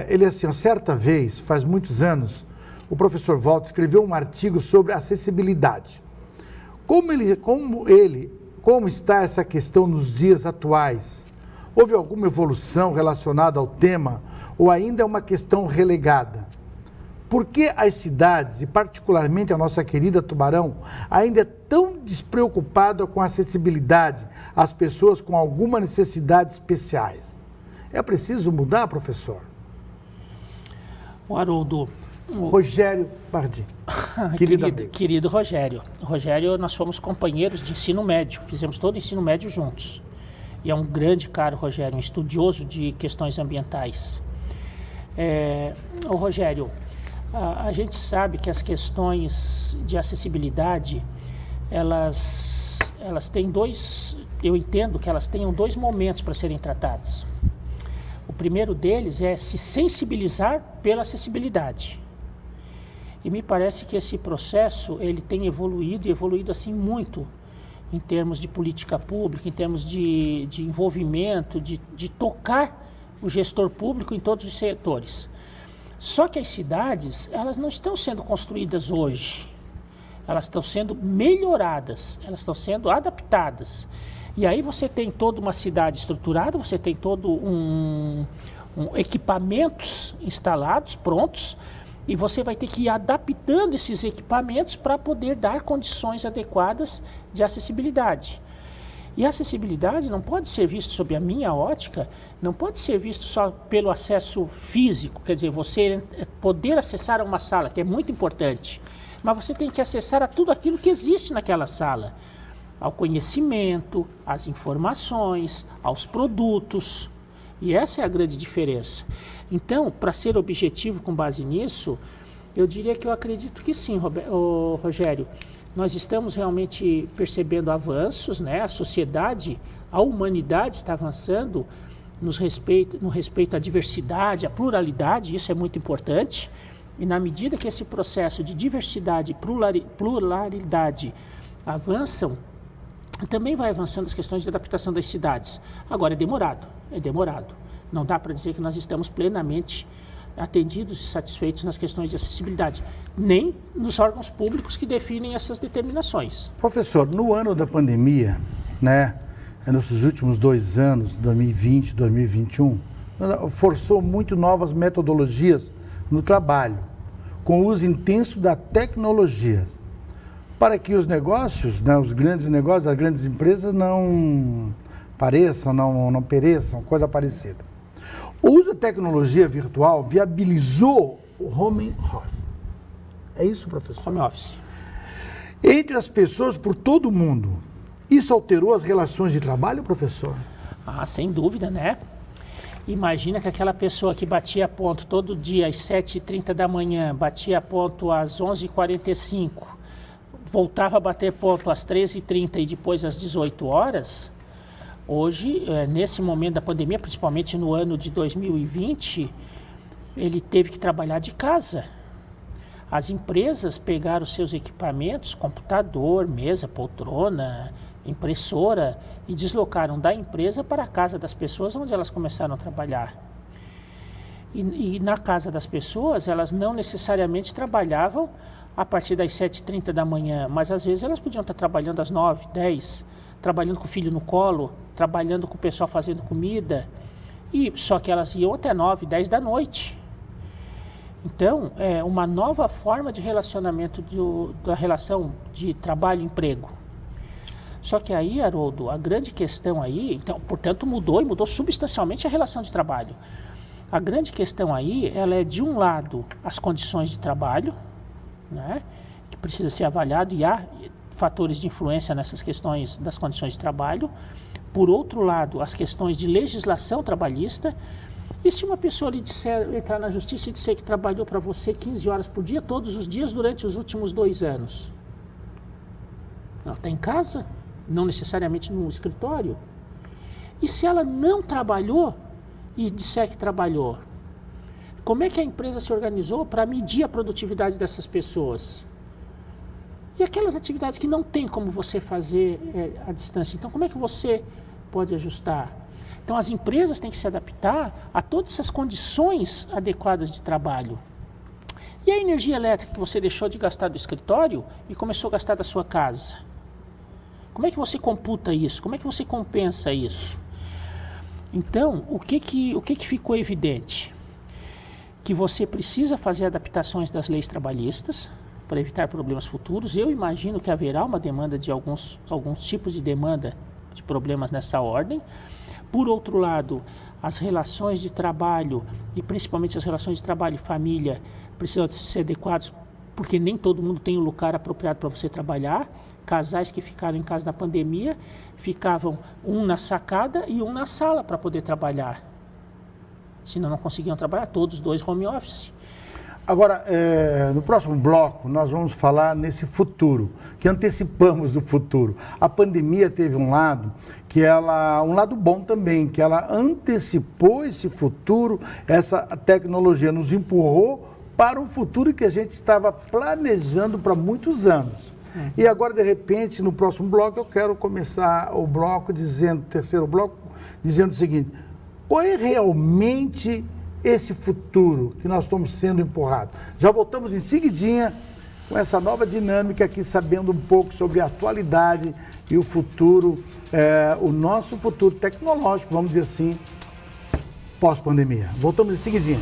Ele assim, certa vez, faz muitos anos, o professor Walter escreveu um artigo sobre acessibilidade. Como está essa questão nos dias atuais? Houve alguma evolução relacionada ao tema ou ainda é uma questão relegada? Por que as cidades, e particularmente a nossa querida Tubarão, ainda é tão despreocupada com a acessibilidade às pessoas com alguma necessidade especiais? É preciso mudar, professor? O Haroldo... Rogério Bardi. Querido Rogério. Rogério, nós fomos companheiros de ensino médio, fizemos todo o ensino médio juntos. E é um grande cara, Rogério, um estudioso de questões ambientais. O Rogério, a gente sabe que as questões de acessibilidade, elas têm eu entendo que elas tenham dois momentos para serem tratadas. O primeiro deles é se sensibilizar pela acessibilidade. E me parece que esse processo, ele tem evoluído assim muito, em termos de política pública, em termos de envolvimento, de tocar o gestor público em todos os setores. Só que as cidades, elas não estão sendo construídas hoje, elas estão sendo melhoradas, elas estão sendo adaptadas. E aí você tem toda uma cidade estruturada, você tem todo equipamentos instalados, prontos, e você vai ter que ir adaptando esses equipamentos para poder dar condições adequadas de acessibilidade. E a acessibilidade não pode ser visto sob a minha ótica, não pode ser visto só pelo acesso físico, quer dizer, você poder acessar uma sala, que é muito importante, mas você tem que acessar a tudo aquilo que existe naquela sala, ao conhecimento, às informações, aos produtos. E essa é a grande diferença. Então, para ser objetivo com base nisso, eu diria que eu acredito que sim, Rogério. Nós estamos realmente percebendo avanços, né? A sociedade, a humanidade está avançando no respeito à diversidade, à pluralidade, isso é muito importante. E na medida que esse processo de diversidade e pluralidade avançam, também vai avançando as questões de adaptação das cidades. Agora, é demorado. Não dá para dizer que nós estamos plenamente atendidos e satisfeitos nas questões de acessibilidade, nem nos órgãos públicos que definem essas determinações. Professor, no ano da pandemia, né, nos últimos 2 anos, 2020, 2021, forçou muito novas metodologias no trabalho, com o uso intenso da tecnologia, para que os negócios, né, os grandes negócios, as grandes empresas não pareçam, não pereçam, coisa parecida. O uso da tecnologia virtual viabilizou o home office. É isso, professor? Home office. Entre as pessoas por todo o mundo. Isso alterou as relações de trabalho, professor? Ah, sem dúvida, né? Imagina que aquela pessoa que batia ponto todo dia às 7h30 da manhã, batia ponto às 11h45, voltava a bater ponto às 13h30 e depois às 18 horas, hoje, nesse momento da pandemia, principalmente no ano de 2020, ele teve que trabalhar de casa. As empresas pegaram seus equipamentos, computador, mesa, poltrona, impressora, e deslocaram da empresa para a casa das pessoas onde elas começaram a trabalhar. E na casa das pessoas, elas não necessariamente trabalhavam a partir das 7h30 da manhã, mas às vezes elas podiam estar trabalhando às 9, 10, trabalhando com o filho no colo, trabalhando com o pessoal fazendo comida, e só que elas iam até 9, 10 da noite. Então, é uma nova forma de relacionamento da relação de trabalho e emprego. Só que aí, Haroldo, a grande questão aí, então, portanto, mudou substancialmente a relação de trabalho. A grande questão aí, ela é, de um lado, as condições de trabalho, né, que precisa ser avaliado, e há fatores de influência nessas questões das condições de trabalho. Por outro lado, as questões de legislação trabalhista. E se uma pessoa lhe entrar na justiça e disser que trabalhou para você 15 horas por dia, todos os dias, durante os últimos 2 anos? Ela está em casa, não necessariamente no escritório. E se ela não trabalhou e disser que trabalhou? Como é que a empresa se organizou para medir a produtividade dessas pessoas? E aquelas atividades que não tem como você fazer à distância, então como é que você pode ajustar? Então as empresas têm que se adaptar a todas essas condições adequadas de trabalho. E a energia elétrica que você deixou de gastar do escritório e começou a gastar da sua casa? Como é que você computa isso? Como é que você compensa isso? Então, o que ficou evidente? Que você precisa fazer adaptações das leis trabalhistas para evitar problemas futuros. Eu imagino que haverá uma demanda de alguns tipos de demanda de problemas nessa ordem. Por outro lado, as relações de trabalho, e principalmente as relações de trabalho e família, precisam ser adequadas, porque nem todo mundo tem um lugar apropriado para você trabalhar. Casais que ficaram em casa na pandemia, ficavam um na sacada e um na sala para poder trabalhar. Senão não conseguiam trabalhar, todos 2 home office. Agora, no próximo bloco, nós vamos falar nesse futuro, que antecipamos o futuro. A pandemia teve um lado um lado bom também, que ela antecipou esse futuro, essa tecnologia nos empurrou para um futuro que a gente estava planejando para muitos anos. E agora, de repente, no próximo bloco, eu quero começar o bloco terceiro bloco, dizendo o seguinte: qual é realmente esse futuro que nós estamos sendo empurrados? Já voltamos em seguidinha com essa nova dinâmica aqui, sabendo um pouco sobre a atualidade e o futuro, o nosso futuro tecnológico, vamos dizer assim, pós-pandemia. Voltamos em seguidinha.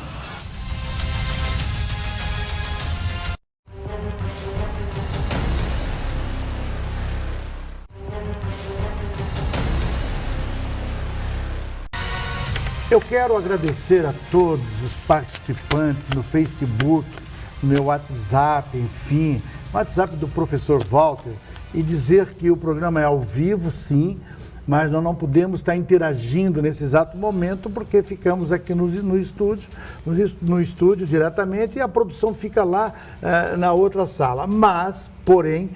Eu quero agradecer a todos os participantes no Facebook, no meu WhatsApp, enfim, o WhatsApp do professor Walter, e dizer que o programa é ao vivo, sim, mas nós não podemos estar interagindo nesse exato momento porque ficamos aqui no estúdio diretamente, e a produção fica lá na outra sala. Mas, porém,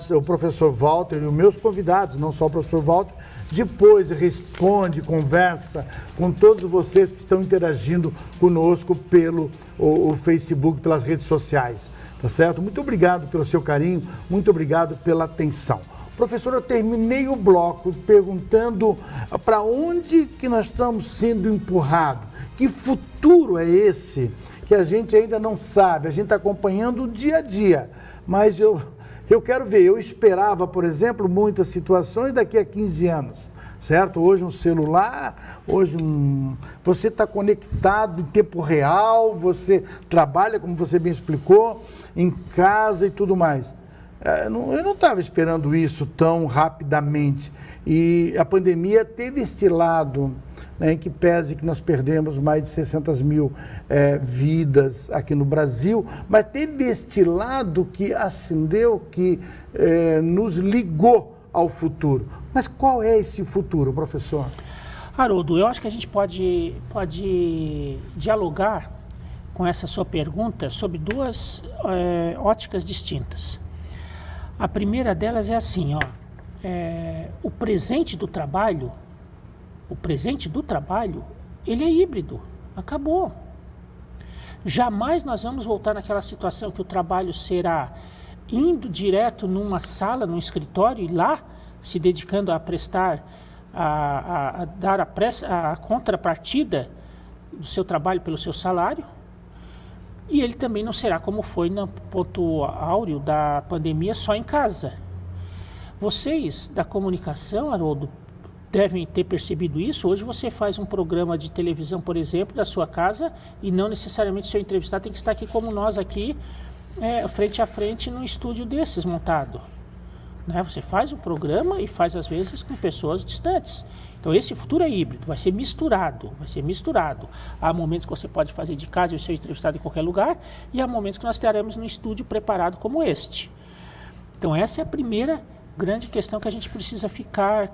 o professor Walter e os meus convidados, não só o professor Walter, depois responde, conversa com todos vocês que estão interagindo conosco pelo o Facebook, pelas redes sociais, tá certo? Muito obrigado pelo seu carinho, muito obrigado pela atenção. Professor, eu terminei o bloco perguntando para onde que nós estamos sendo empurrados, que futuro é esse que a gente ainda não sabe, a gente está acompanhando o dia a dia, mas eu quero ver. Eu esperava, por exemplo, muitas situações daqui a 15 anos, certo? Hoje um celular, você está conectado em tempo real, você trabalha, como você bem explicou, em casa e tudo mais. Eu não estava esperando isso tão rapidamente. E a pandemia teve este lado, né, em que pese que nós perdemos mais de 600 mil vidas aqui no Brasil, mas teve este lado que acendeu, que nos ligou ao futuro. Mas qual é esse futuro, professor? Haroldo, eu acho que a gente pode dialogar com essa sua pergunta sobre 2 óticas distintas. A primeira delas é assim, o presente do trabalho, ele é híbrido, acabou. Jamais nós vamos voltar naquela situação que o trabalho será indo direto numa sala, num escritório, e lá se dedicando a prestar, a dar a contrapartida do seu trabalho pelo seu salário. E ele também não será como foi no ponto áureo da pandemia só em casa. Vocês da comunicação, Haroldo, devem ter percebido isso. Hoje você faz um programa de televisão, por exemplo, da sua casa e não necessariamente o seu entrevistado tem que estar aqui como nós aqui, frente a frente num estúdio desses montado. Né? Você faz um programa e faz às vezes com pessoas distantes. Então esse futuro é híbrido, vai ser misturado. Há momentos que você pode fazer de casa e o seu entrevistado em qualquer lugar e há momentos que nós teremos num estúdio preparado como este. Então essa é a primeira grande questão que a gente precisa ficar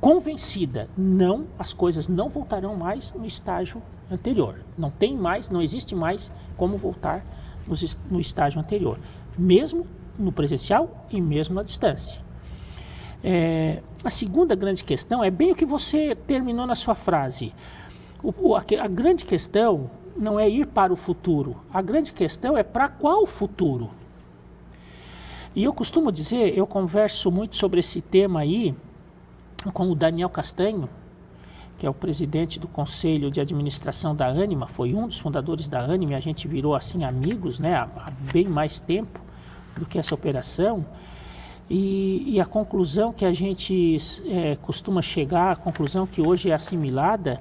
convencida. Não, as coisas não voltarão mais no estágio anterior. Não existe mais como voltar no estágio anterior. Mesmo no presencial e mesmo na distância. A segunda grande questão é bem o que você terminou na sua frase. A grande questão não é ir para o futuro. A grande questão é para qual futuro? E eu costumo dizer, eu converso muito sobre esse tema aí com o Daniel Castanho, que é o presidente do Conselho de Administração da Ânima, foi um dos fundadores da Ânima, e a gente virou assim amigos, né, há bem mais tempo do que essa operação, e a conclusão que a gente costuma chegar, a conclusão que hoje é assimilada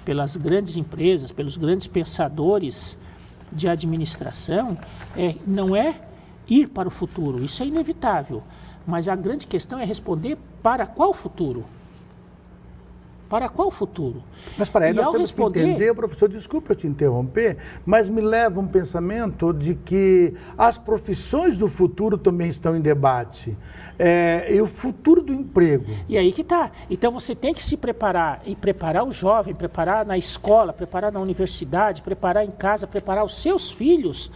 pelas grandes empresas, pelos grandes pensadores de administração, não é ir para o futuro, isso é inevitável, mas a grande questão é responder para qual futuro? Para qual futuro? Mas para aí nós temos que entender, professor, desculpa eu te interromper, mas me leva um pensamento de que as profissões do futuro também estão em debate. E o futuro do emprego. E aí que está. Então você tem que se preparar, e preparar o jovem, preparar na escola, preparar na universidade, preparar em casa, preparar os seus filhos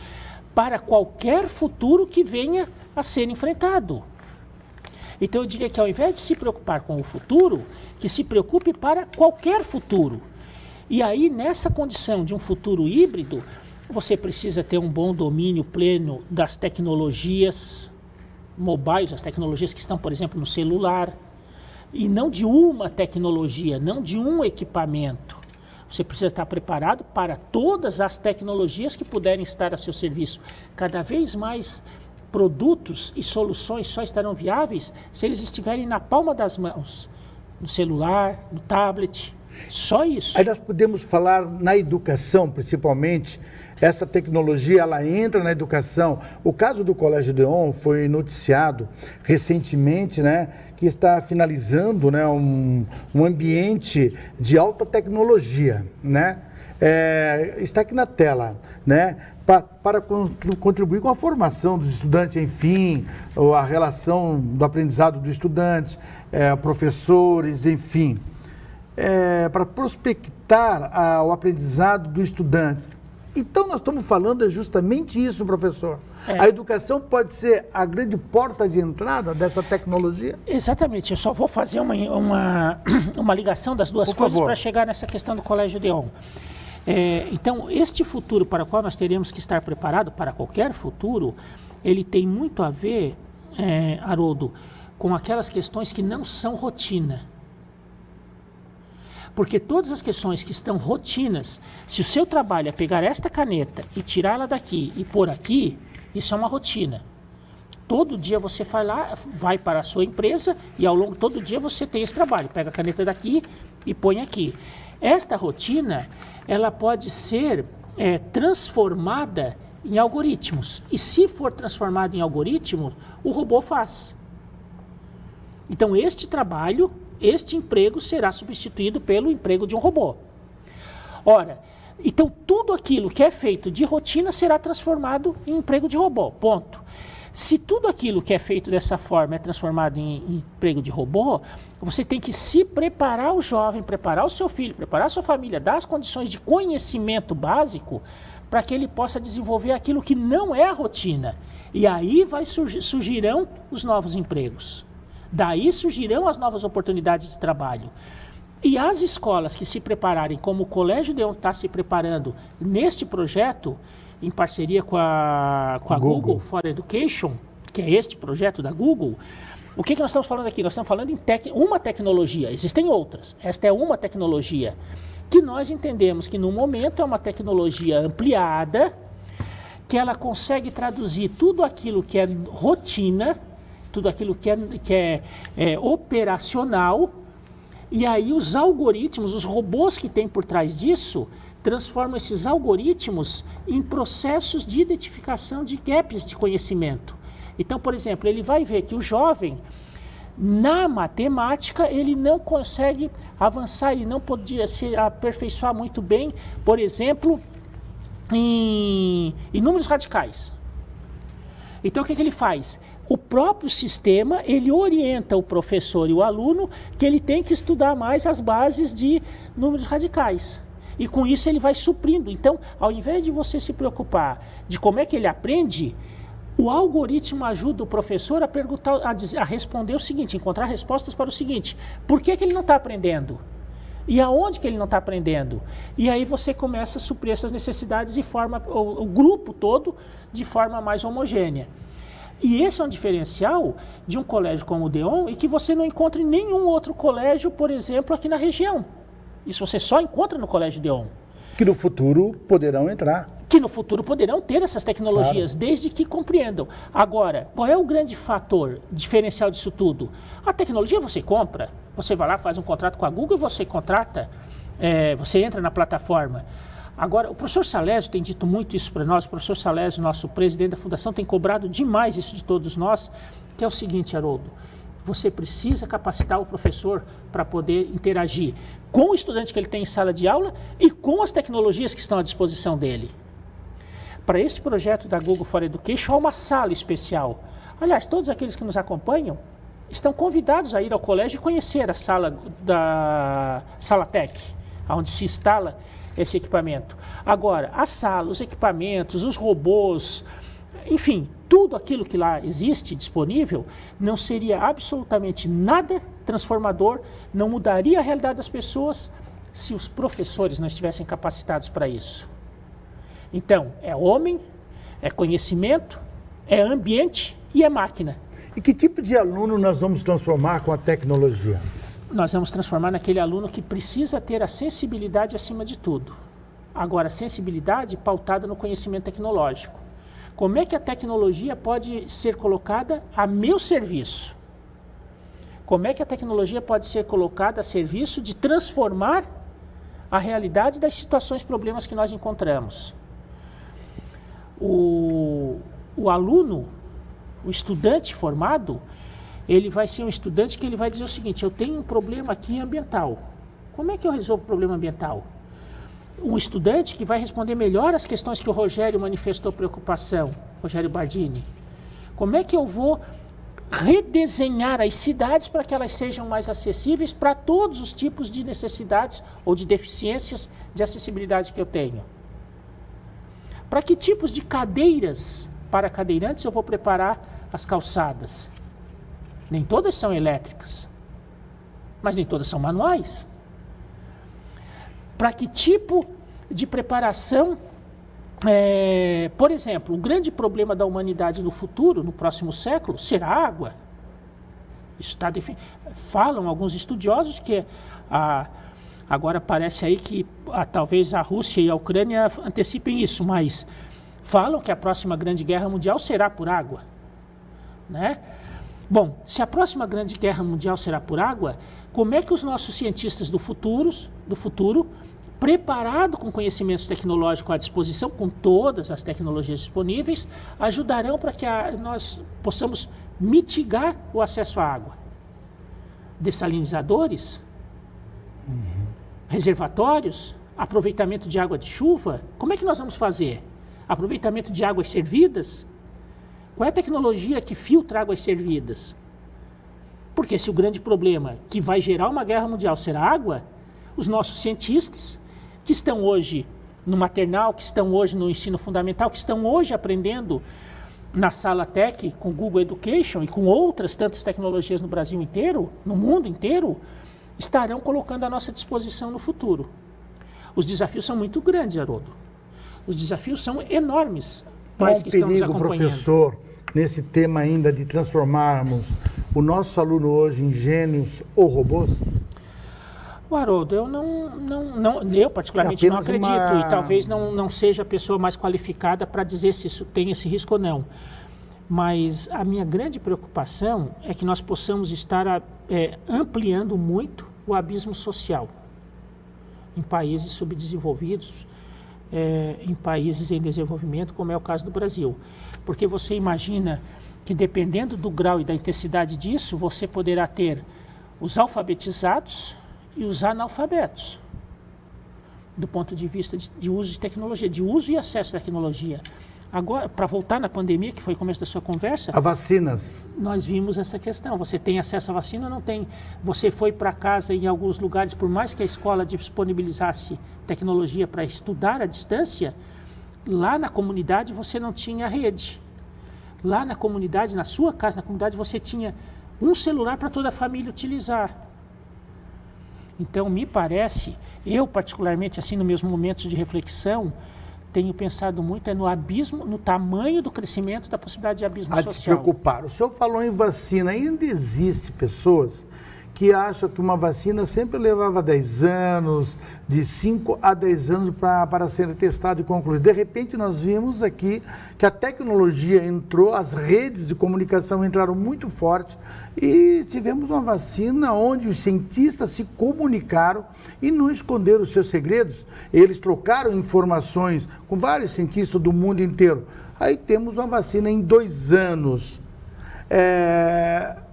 para qualquer futuro que venha a ser enfrentado. Então eu diria que ao invés de se preocupar com o futuro, que se preocupe para qualquer futuro. E aí nessa condição de um futuro híbrido, você precisa ter um bom domínio pleno das tecnologias mobiles, as tecnologias que estão, por exemplo, no celular, e não de uma tecnologia, não de um equipamento. Você precisa estar preparado para todas as tecnologias que puderem estar a seu serviço. Cada vez mais produtos e soluções só estarão viáveis se eles estiverem na palma das mãos, no celular, no tablet, só isso. Aí nós podemos falar na educação, principalmente, essa tecnologia, ela entra na educação. O caso do Colégio Deon foi noticiado recentemente, né, que está finalizando, né, um ambiente de alta tecnologia, né? Está aqui na tela, né? Para contribuir com a formação dos estudantes, enfim, a relação do aprendizado do estudante, professores, enfim, para prospectar o aprendizado do estudante. Então, nós estamos falando justamente isso, professor. A educação pode ser a grande porta de entrada dessa tecnologia? Exatamente. Eu só vou fazer uma ligação das duas coisas para chegar nessa questão do Colégio Deon. Então, este futuro para o qual nós teremos que estar preparados, para qualquer futuro, ele tem muito a ver, Haroldo, com aquelas questões que não são rotina. Porque todas as questões que estão rotinas, se o seu trabalho é pegar esta caneta e tirá-la daqui e pôr aqui, isso é uma rotina. Todo dia você vai para a sua empresa e ao longo todo dia você tem esse trabalho. Pega a caneta daqui e põe aqui. Esta rotina, ela pode ser transformada em algoritmos. E se for transformada em algoritmos, o robô faz. Então este trabalho, este emprego será substituído pelo emprego de um robô. Ora, então tudo aquilo que é feito de rotina será transformado em emprego de robô, ponto. Se tudo aquilo que é feito dessa forma é transformado em emprego de robô, você tem que se preparar o jovem, preparar o seu filho, preparar a sua família, dar as condições de conhecimento básico para que ele possa desenvolver aquilo que não é a rotina. E aí surgirão os novos empregos. Daí surgirão as novas oportunidades de trabalho. E as escolas que se prepararem, como o Colégio Deon está se preparando neste projeto, em parceria com a Google for Education, que é este projeto da Google, o que nós estamos falando aqui? Nós estamos falando em uma tecnologia, existem outras. Esta é uma tecnologia que nós entendemos que no momento é uma tecnologia ampliada, que ela consegue traduzir tudo aquilo que é rotina, tudo aquilo que é operacional, e aí os algoritmos, os robôs que tem por trás disso, transformam esses algoritmos em processos de identificação de gaps de conhecimento. Então, por exemplo, ele vai ver que o jovem, na matemática, ele não consegue avançar, ele não podia se aperfeiçoar muito bem, por exemplo, em números radicais. Então, o que ele faz? O próprio sistema, ele orienta o professor e o aluno que ele tem que estudar mais as bases de números radicais. E com isso ele vai suprindo. Então, ao invés de você se preocupar de como é que ele aprende, o algoritmo ajuda o professor a perguntar, a responder o seguinte, encontrar respostas para o seguinte: por que ele não está aprendendo? E aonde que ele não está aprendendo? E aí você começa a suprir essas necessidades e forma o grupo todo de forma mais homogênea. E esse é um diferencial de um colégio como o Deon e que você não encontra em nenhum outro colégio, por exemplo, aqui na região. Isso você só encontra no Colégio Deon. Que no futuro poderão entrar. Que no futuro poderão ter essas tecnologias, claro, desde que compreendam. Agora, qual é o grande fator diferencial disso tudo? A tecnologia você compra, você vai lá, faz um contrato com a Google e você contrata, você entra na plataforma. Agora, o professor Salésio tem dito muito isso para nós, o professor Salésio, nosso presidente da fundação, tem cobrado demais isso de todos nós, que é o seguinte, Haroldo: você precisa capacitar o professor para poder interagir com o estudante que ele tem em sala de aula e com as tecnologias que estão à disposição dele. Para este projeto da Google for Education, há uma sala especial. Aliás, todos aqueles que nos acompanham estão convidados a ir ao colégio e conhecer a sala da Salatec, onde se instala esse equipamento. Agora, a sala, os equipamentos, os robôs, enfim, tudo aquilo que lá existe disponível não seria absolutamente nada transformador, não mudaria a realidade das pessoas se os professores não estivessem capacitados para isso. Então, é homem, é conhecimento, é ambiente e é máquina. E que tipo de aluno nós vamos transformar com a tecnologia? Nós vamos transformar naquele aluno que precisa ter a sensibilidade acima de tudo. Agora, sensibilidade pautada no conhecimento tecnológico. Como é que a tecnologia pode ser colocada a meu serviço? Como é que a tecnologia pode ser colocada a serviço de transformar a realidade das situações, problemas que nós encontramos? O aluno, o estudante formado, ele vai ser um estudante que ele vai dizer o seguinte: eu tenho um problema aqui ambiental. Como é que eu resolvo o problema ambiental? Um estudante que vai responder melhor as questões que o Rogério manifestou preocupação, Rogério Bardini. Como é que eu vou redesenhar as cidades para que elas sejam mais acessíveis para todos os tipos de necessidades ou de deficiências de acessibilidade que eu tenho? Para que tipos de cadeiras para cadeirantes eu vou preparar as calçadas? Nem todas são elétricas, mas nem todas são manuais. Para que tipo de preparação, por exemplo, o grande problema da humanidade no futuro, no próximo século, será a água. Isso está falam alguns estudiosos que agora parece aí que talvez a Rússia e a Ucrânia antecipem isso, mas falam que a próxima grande guerra mundial será por água, né? Bom, se a próxima grande guerra mundial será por água, como é que os nossos cientistas do futuro, preparados com conhecimentos tecnológicos à disposição, com todas as tecnologias disponíveis, ajudarão para que nós possamos mitigar o acesso à água? Dessalinizadores, reservatórios, aproveitamento de água de chuva. Como é que nós vamos fazer? Aproveitamento de águas servidas? Qual é a tecnologia que filtra águas servidas? Porque se o grande problema que vai gerar uma guerra mundial será água, os nossos cientistas, que estão hoje no maternal, que estão hoje no ensino fundamental, que estão hoje aprendendo na Salatec com Google Education e com outras tantas tecnologias no Brasil inteiro, no mundo inteiro, estarão colocando à nossa disposição no futuro. Os desafios são muito grandes, Haroldo. Os desafios são enormes. Qual o perigo, professor, nesse tema ainda de transformarmos o nosso aluno hoje em gênios ou robôs? Haroldo, eu particularmente não acredito e talvez não seja a pessoa mais qualificada para dizer se isso tem esse risco ou não. Mas a minha grande preocupação é que nós possamos estar ampliando muito o abismo social em países subdesenvolvidos, em países em desenvolvimento, como é o caso do Brasil. Porque você imagina que, dependendo do grau e da intensidade disso, você poderá ter os alfabetizados e os analfabetos, do ponto de vista de uso de tecnologia, de uso e acesso à tecnologia. Agora, para voltar na pandemia, que foi o começo da sua conversa... A vacinas. Nós vimos essa questão. Você tem acesso à vacina ou não tem? Você foi para casa em alguns lugares, por mais que a escola disponibilizasse tecnologia para estudar à distância, lá na comunidade você não tinha rede. Lá na comunidade, na sua casa, na comunidade, você tinha um celular para toda a família utilizar. Então, me parece, eu particularmente, assim, nos meus momentos de reflexão, tenho pensado muito no abismo, no tamanho do crescimento da possibilidade de abismo social. A se preocupar. O senhor falou em vacina. Ainda existe pessoas que acham que uma vacina sempre levava 10 anos, de 5 a 10 anos para ser testada e concluída. De repente, nós vimos aqui que a tecnologia entrou, as redes de comunicação entraram muito forte e tivemos uma vacina onde os cientistas se comunicaram e não esconderam os seus segredos. Eles trocaram informações com vários cientistas do mundo inteiro. Aí temos uma vacina em 2 anos.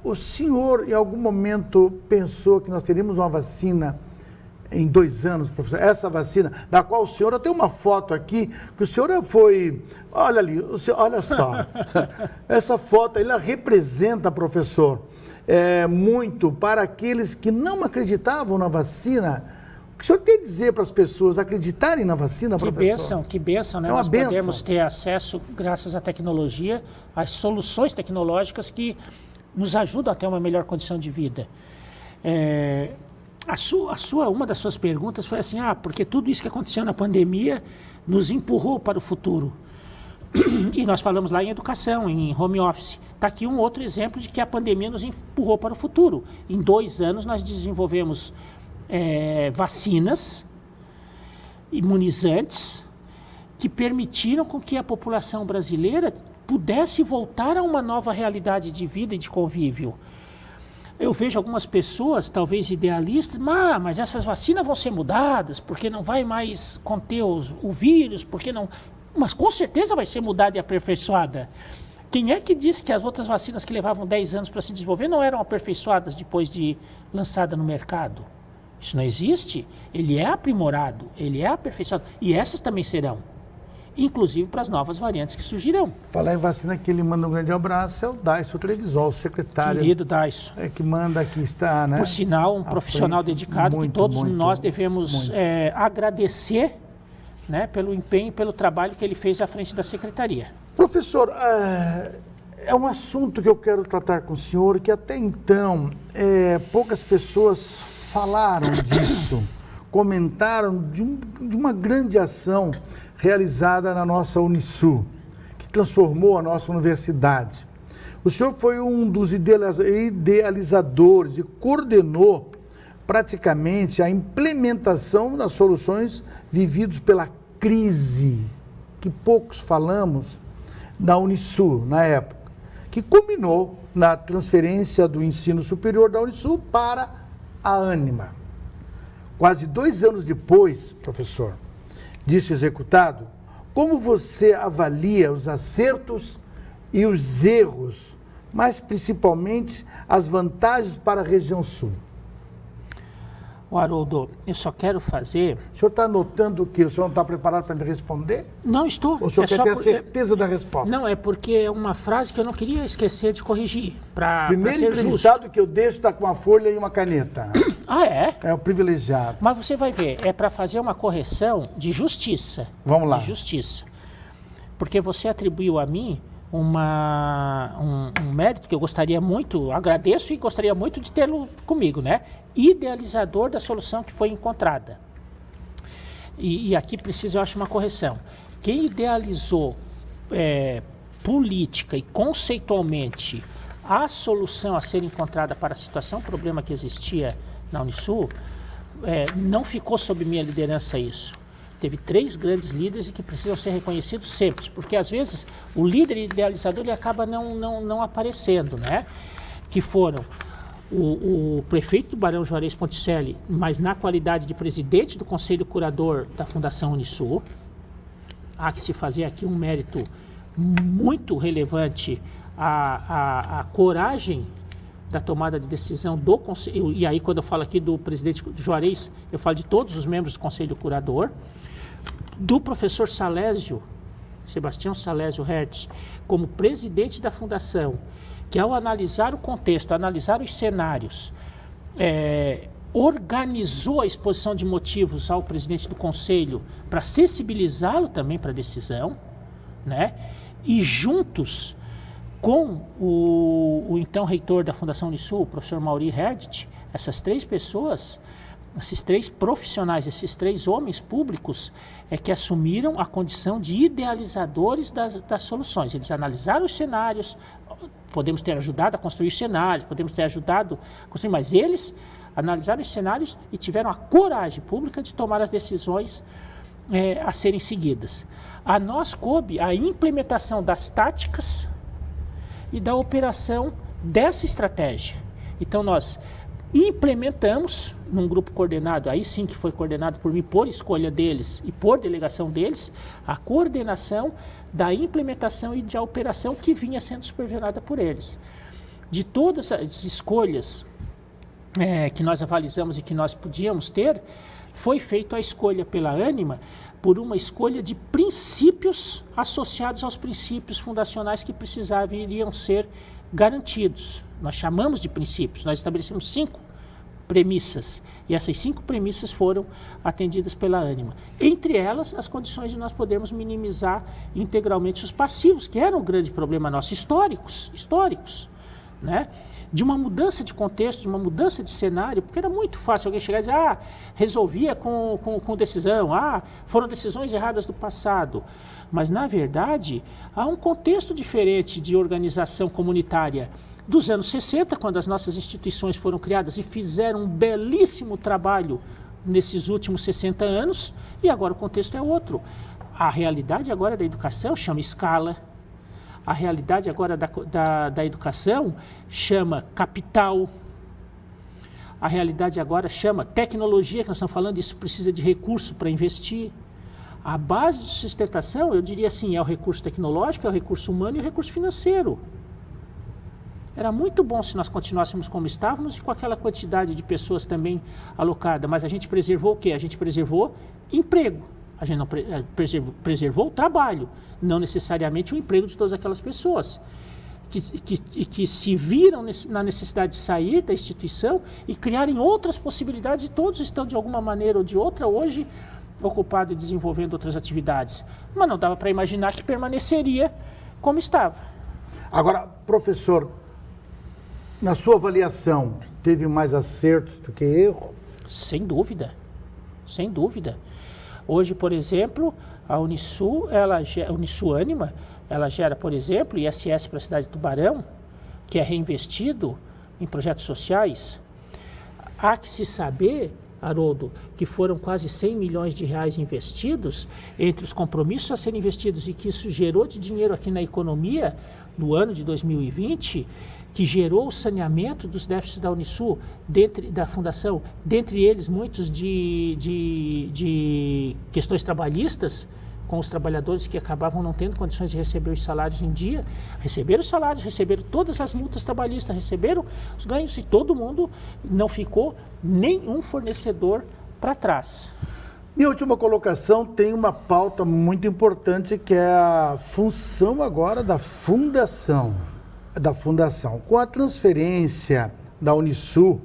O senhor, em algum momento, pensou que nós teríamos uma vacina em 2 anos, professor? Essa vacina, da qual o senhor, eu tenho uma foto aqui, que o senhor foi... Olha ali, olha só. Essa foto, ela representa, professor, muito para aqueles que não acreditavam na vacina. O que o senhor tem a dizer para as pessoas acreditarem na vacina, professor? Que bênção, né? É uma Nós bênção. podemos ter acesso, graças à tecnologia, às soluções tecnológicas que nos ajudam a ter uma melhor condição de vida. Uma das suas perguntas foi assim, porque tudo isso que aconteceu na pandemia nos empurrou para o futuro. E nós falamos lá em educação, em home office. Está aqui um outro exemplo de que a pandemia nos empurrou para o futuro. Em 2 anos nós desenvolvemos vacinas, imunizantes, que permitiram com que a população brasileira pudesse voltar a uma nova realidade de vida e de convívio. Eu vejo algumas pessoas, talvez idealistas, mas essas vacinas vão ser mudadas, porque não vai mais conter o vírus, porque não... Mas com certeza vai ser mudada e aperfeiçoada. Quem é que disse que as outras vacinas que levavam 10 anos para se desenvolver não eram aperfeiçoadas depois de lançada no mercado? Isso não existe. Ele é aprimorado, ele é aperfeiçoado. E essas também serão, inclusive para as novas variantes que surgirão. Falar em vacina, que ele manda um grande abraço, é o Daiso Trevisol, o secretário. Querido Daiso. Que manda, aqui está, né? Por sinal, um profissional dedicado que todos nós devemos agradecer, né, pelo empenho e pelo trabalho que ele fez à frente da secretaria. Professor, é um assunto que eu quero tratar com o senhor, que até então poucas pessoas falaram disso, comentaram de uma grande ação realizada na nossa Unisul, que transformou a nossa universidade. O senhor foi um dos idealizadores e coordenou praticamente a implementação das soluções vividas pela crise, que poucos falamos, da Unisul na época, que culminou na transferência do ensino superior da Unisul para a Ânima. Quase 2 anos depois, professor, disso executado, como você avalia os acertos e os erros, mas principalmente as vantagens para a região sul? Haroldo, eu só quero fazer... O senhor está anotando o quê? O senhor não está preparado para me responder? Não estou. Ou o senhor quer ter a certeza da resposta? Não, é porque é uma frase que eu não queria esquecer de corrigir, para ser justo. Primeiro entrevistado que eu deixo está com uma folha e uma caneta. Ah, é? É o privilegiado. Mas você vai ver, é para fazer uma correção de justiça. Vamos lá. De justiça. Porque você atribuiu a mim um mérito que eu gostaria muito, agradeço e gostaria muito de tê-lo comigo, né? Idealizador da solução que foi encontrada. E aqui precisa, eu acho, uma correção. Quem idealizou política e conceitualmente a solução a ser encontrada para a situação, problema que existia na Unisul, não ficou sob minha liderança isso. Teve 3 grandes líderes e que precisam ser reconhecidos sempre, porque às vezes o líder idealizador ele acaba não aparecendo, né? Que foram o prefeito do Barão Juarez Ponticelli, mas na qualidade de presidente do Conselho Curador da Fundação Unisul. Há que se fazer aqui um mérito muito relevante à coragem da tomada de decisão do Conselho, e aí quando eu falo aqui do presidente Juarez, eu falo de todos os membros do Conselho Curador, do professor Salésio, Sebastião Salésio Hertz, como presidente da Fundação, que ao analisar o contexto, analisar os cenários, organizou a exposição de motivos ao presidente do Conselho para sensibilizá-lo também para a decisão, né? E juntos com o então reitor da Fundação Unisul, o professor Mauri Herdt, essas 3 pessoas, esses 3 profissionais, esses 3 homens públicos que assumiram a condição de idealizadores das soluções. Eles analisaram os cenários, podemos ter ajudado a construir os cenários, podemos ter ajudado a construir, mas eles analisaram os cenários e tiveram a coragem pública de tomar as decisões a serem seguidas. A nós coube a implementação das táticas e da operação dessa estratégia. Então nós implementamos num grupo coordenado, aí sim que foi coordenado por mim, por escolha deles e por delegação deles, a coordenação da implementação e da operação que vinha sendo supervisionada por eles. De todas as escolhas que nós avalizamos e que nós podíamos ter, foi feita a escolha pela Ânima por uma escolha de princípios associados aos princípios fundacionais que precisavam e iriam ser garantidos. Nós chamamos de princípios, nós estabelecemos 5 premissas e essas 5 premissas foram atendidas pela Ânima. Entre elas, as condições de nós podermos minimizar integralmente os passivos, que eram o grande problema nosso, históricos, né? De uma mudança de contexto, de uma mudança de cenário, porque era muito fácil alguém chegar e dizer, resolvia com decisão, foram decisões erradas do passado. Mas, na verdade, há um contexto diferente de organização comunitária dos anos 60, quando as nossas instituições foram criadas e fizeram um belíssimo trabalho nesses últimos 60 anos, e agora o contexto é outro. A realidade agora da educação chama escala. A realidade agora da educação chama capital. A realidade agora chama tecnologia, que nós estamos falando, isso precisa de recurso para investir. A base de sustentação, eu diria assim, é o recurso tecnológico, é o recurso humano e o recurso financeiro. Era muito bom se nós continuássemos como estávamos e com aquela quantidade de pessoas também alocada, mas a gente preservou o quê? A gente preservou emprego. A gente não preservou o trabalho, não necessariamente o emprego de todas aquelas pessoas que se viram na necessidade de sair da instituição e criarem outras possibilidades, e todos estão de alguma maneira ou de outra hoje ocupados e desenvolvendo outras atividades. Mas não dava para imaginar que permaneceria como estava. Agora, professor, na sua avaliação, teve mais acertos do que erro? Sem dúvida, sem dúvida. Hoje, por exemplo, a Unisul, Unisul Ânima, ela gera, por exemplo, ISS para a cidade de Tubarão, que é reinvestido em projetos sociais. Há que se saber, Haroldo, que foram quase 100 milhões de reais investidos entre os compromissos a serem investidos e que isso gerou de dinheiro aqui na economia no ano de 2020, que gerou o saneamento dos déficits da Unisul, da Fundação, dentre eles muitos de questões trabalhistas, com os trabalhadores que acabavam não tendo condições de receber os salários em dia, receberam os salários, receberam todas as multas trabalhistas, receberam os ganhos e todo mundo, não ficou nenhum fornecedor para trás. Minha última colocação tem uma pauta muito importante, que é a função agora da fundação. Com a transferência da Unisul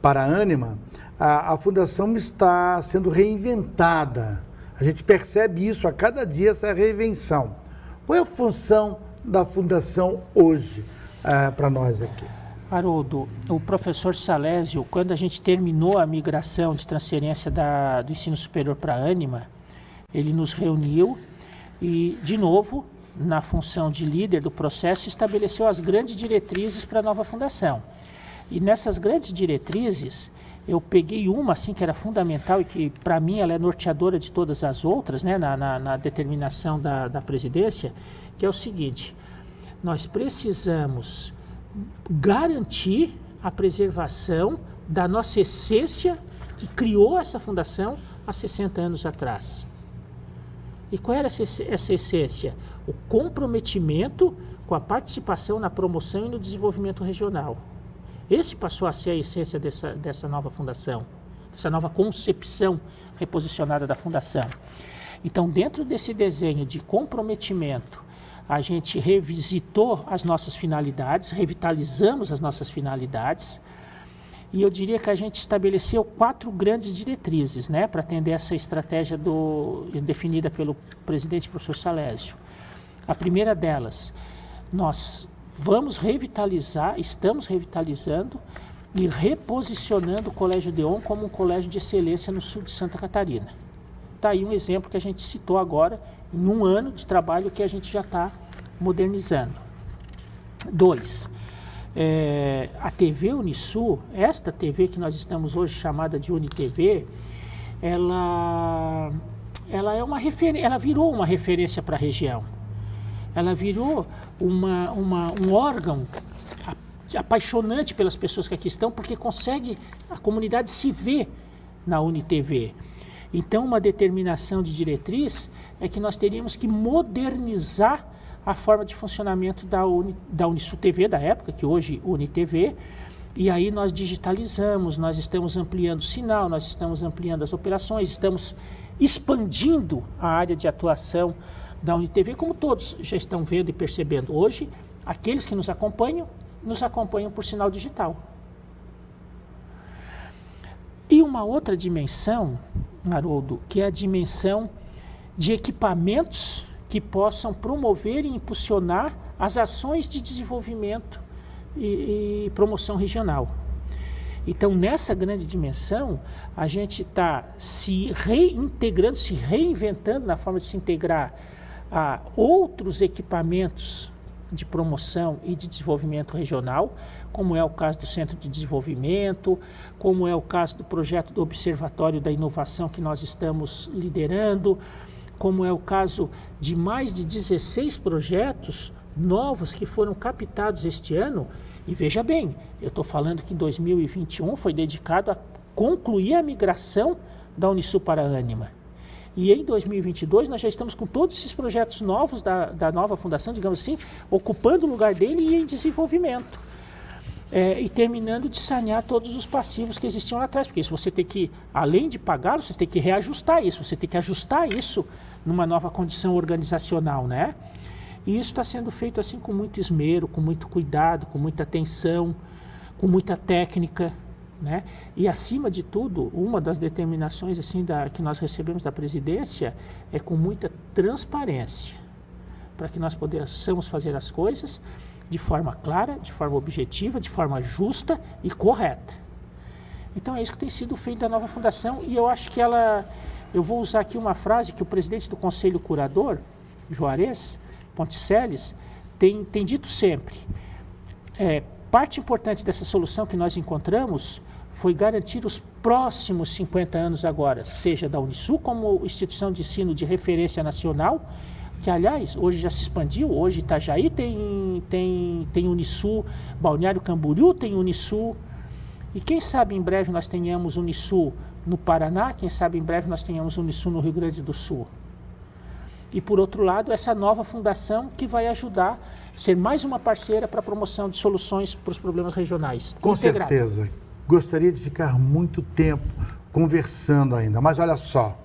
para a Ânima, a fundação está sendo reinventada. A gente percebe isso a cada dia, essa reinvenção. Qual é a função da fundação hoje para nós aqui? Haroldo, o professor Salésio, quando a gente terminou a migração de transferência do ensino superior para a Ânima, ele nos reuniu e, de novo, na função de líder do processo, estabeleceu as grandes diretrizes para a nova fundação. E nessas grandes diretrizes, eu peguei uma assim que era fundamental e que para mim ela é norteadora de todas as outras, né, na determinação da presidência, que é o seguinte: nós precisamos garantir a preservação da nossa essência que criou essa fundação há 60 anos atrás. E qual era essa essência? O comprometimento com a participação na promoção e no desenvolvimento regional. Esse passou a ser a essência dessa nova fundação, dessa nova concepção reposicionada da fundação. Então, dentro desse desenho de comprometimento, a gente revisitou as nossas finalidades, revitalizamos as nossas finalidades, e eu diria que a gente estabeleceu 4 grandes diretrizes, né, para atender essa estratégia definida pelo presidente professor Salésio. A primeira delas, nós vamos revitalizar, estamos revitalizando e reposicionando o Colégio Deon como um colégio de excelência no sul de Santa Catarina. Está aí um exemplo que a gente citou agora, em um ano de trabalho que a gente já está modernizando. 2. A TV Unisul, esta TV que nós estamos hoje chamada de UniTV, ela é uma referência, ela virou uma referência para a região. Ela virou um órgão apaixonante pelas pessoas que aqui estão, porque a comunidade se vê na UniTV. Então, uma determinação de diretriz é que nós teríamos que modernizar a forma de funcionamento da Unisul TV da época, que hoje UniTV, e aí nós digitalizamos, nós estamos ampliando o sinal, nós estamos ampliando as operações, estamos expandindo a área de atuação da UniTV, como todos já estão vendo e percebendo. Hoje, aqueles que nos acompanham por sinal digital. E uma outra dimensão, Haroldo, que é a dimensão de equipamentos que possam promover e impulsionar as ações de desenvolvimento e promoção regional. Então, nessa grande dimensão, a gente está se reintegrando, se reinventando na forma de se integrar a outros equipamentos de promoção e de desenvolvimento regional, como é o caso do Centro de Desenvolvimento, como é o caso do projeto do Observatório da Inovação que nós estamos liderando, como é o caso de mais de 16 projetos novos que foram captados este ano. E veja bem, eu estou falando que em 2021 foi dedicado a concluir a migração da Unisul para a Ânima. E em 2022 nós já estamos com todos esses projetos novos da nova fundação, digamos assim, ocupando o lugar dele e em desenvolvimento. E terminando de sanear todos os passivos que existiam lá atrás, porque isso você tem que, além de pagá-los, você tem que reajustar isso, você tem que ajustar isso numa nova condição organizacional, né? E isso está sendo feito assim com muito esmero, com muito cuidado, com muita atenção, com muita técnica, né? E acima de tudo, uma das determinações assim que nós recebemos da presidência é com muita transparência, para que nós possamos fazer as coisas de forma clara, de forma objetiva, de forma justa e correta. Então é isso que tem sido feito da nova fundação, e eu acho que eu vou usar aqui uma frase que o presidente do Conselho Curador, Juarez Ponticeles, tem dito sempre. Parte importante dessa solução que nós encontramos foi garantir os próximos 50 anos agora, seja da Unisul como instituição de ensino de referência nacional, que aliás hoje já se expandiu, hoje Itajaí tem Unisul, Balneário Camboriú tem Unisul, e quem sabe em breve nós tenhamos Unisul no Paraná, quem sabe em breve nós tenhamos Unisul no Rio Grande do Sul. E por outro lado, essa nova fundação que vai ajudar a ser mais uma parceira para a promoção de soluções para os problemas regionais. Com certeza. Gostaria de ficar muito tempo conversando ainda, mas olha só,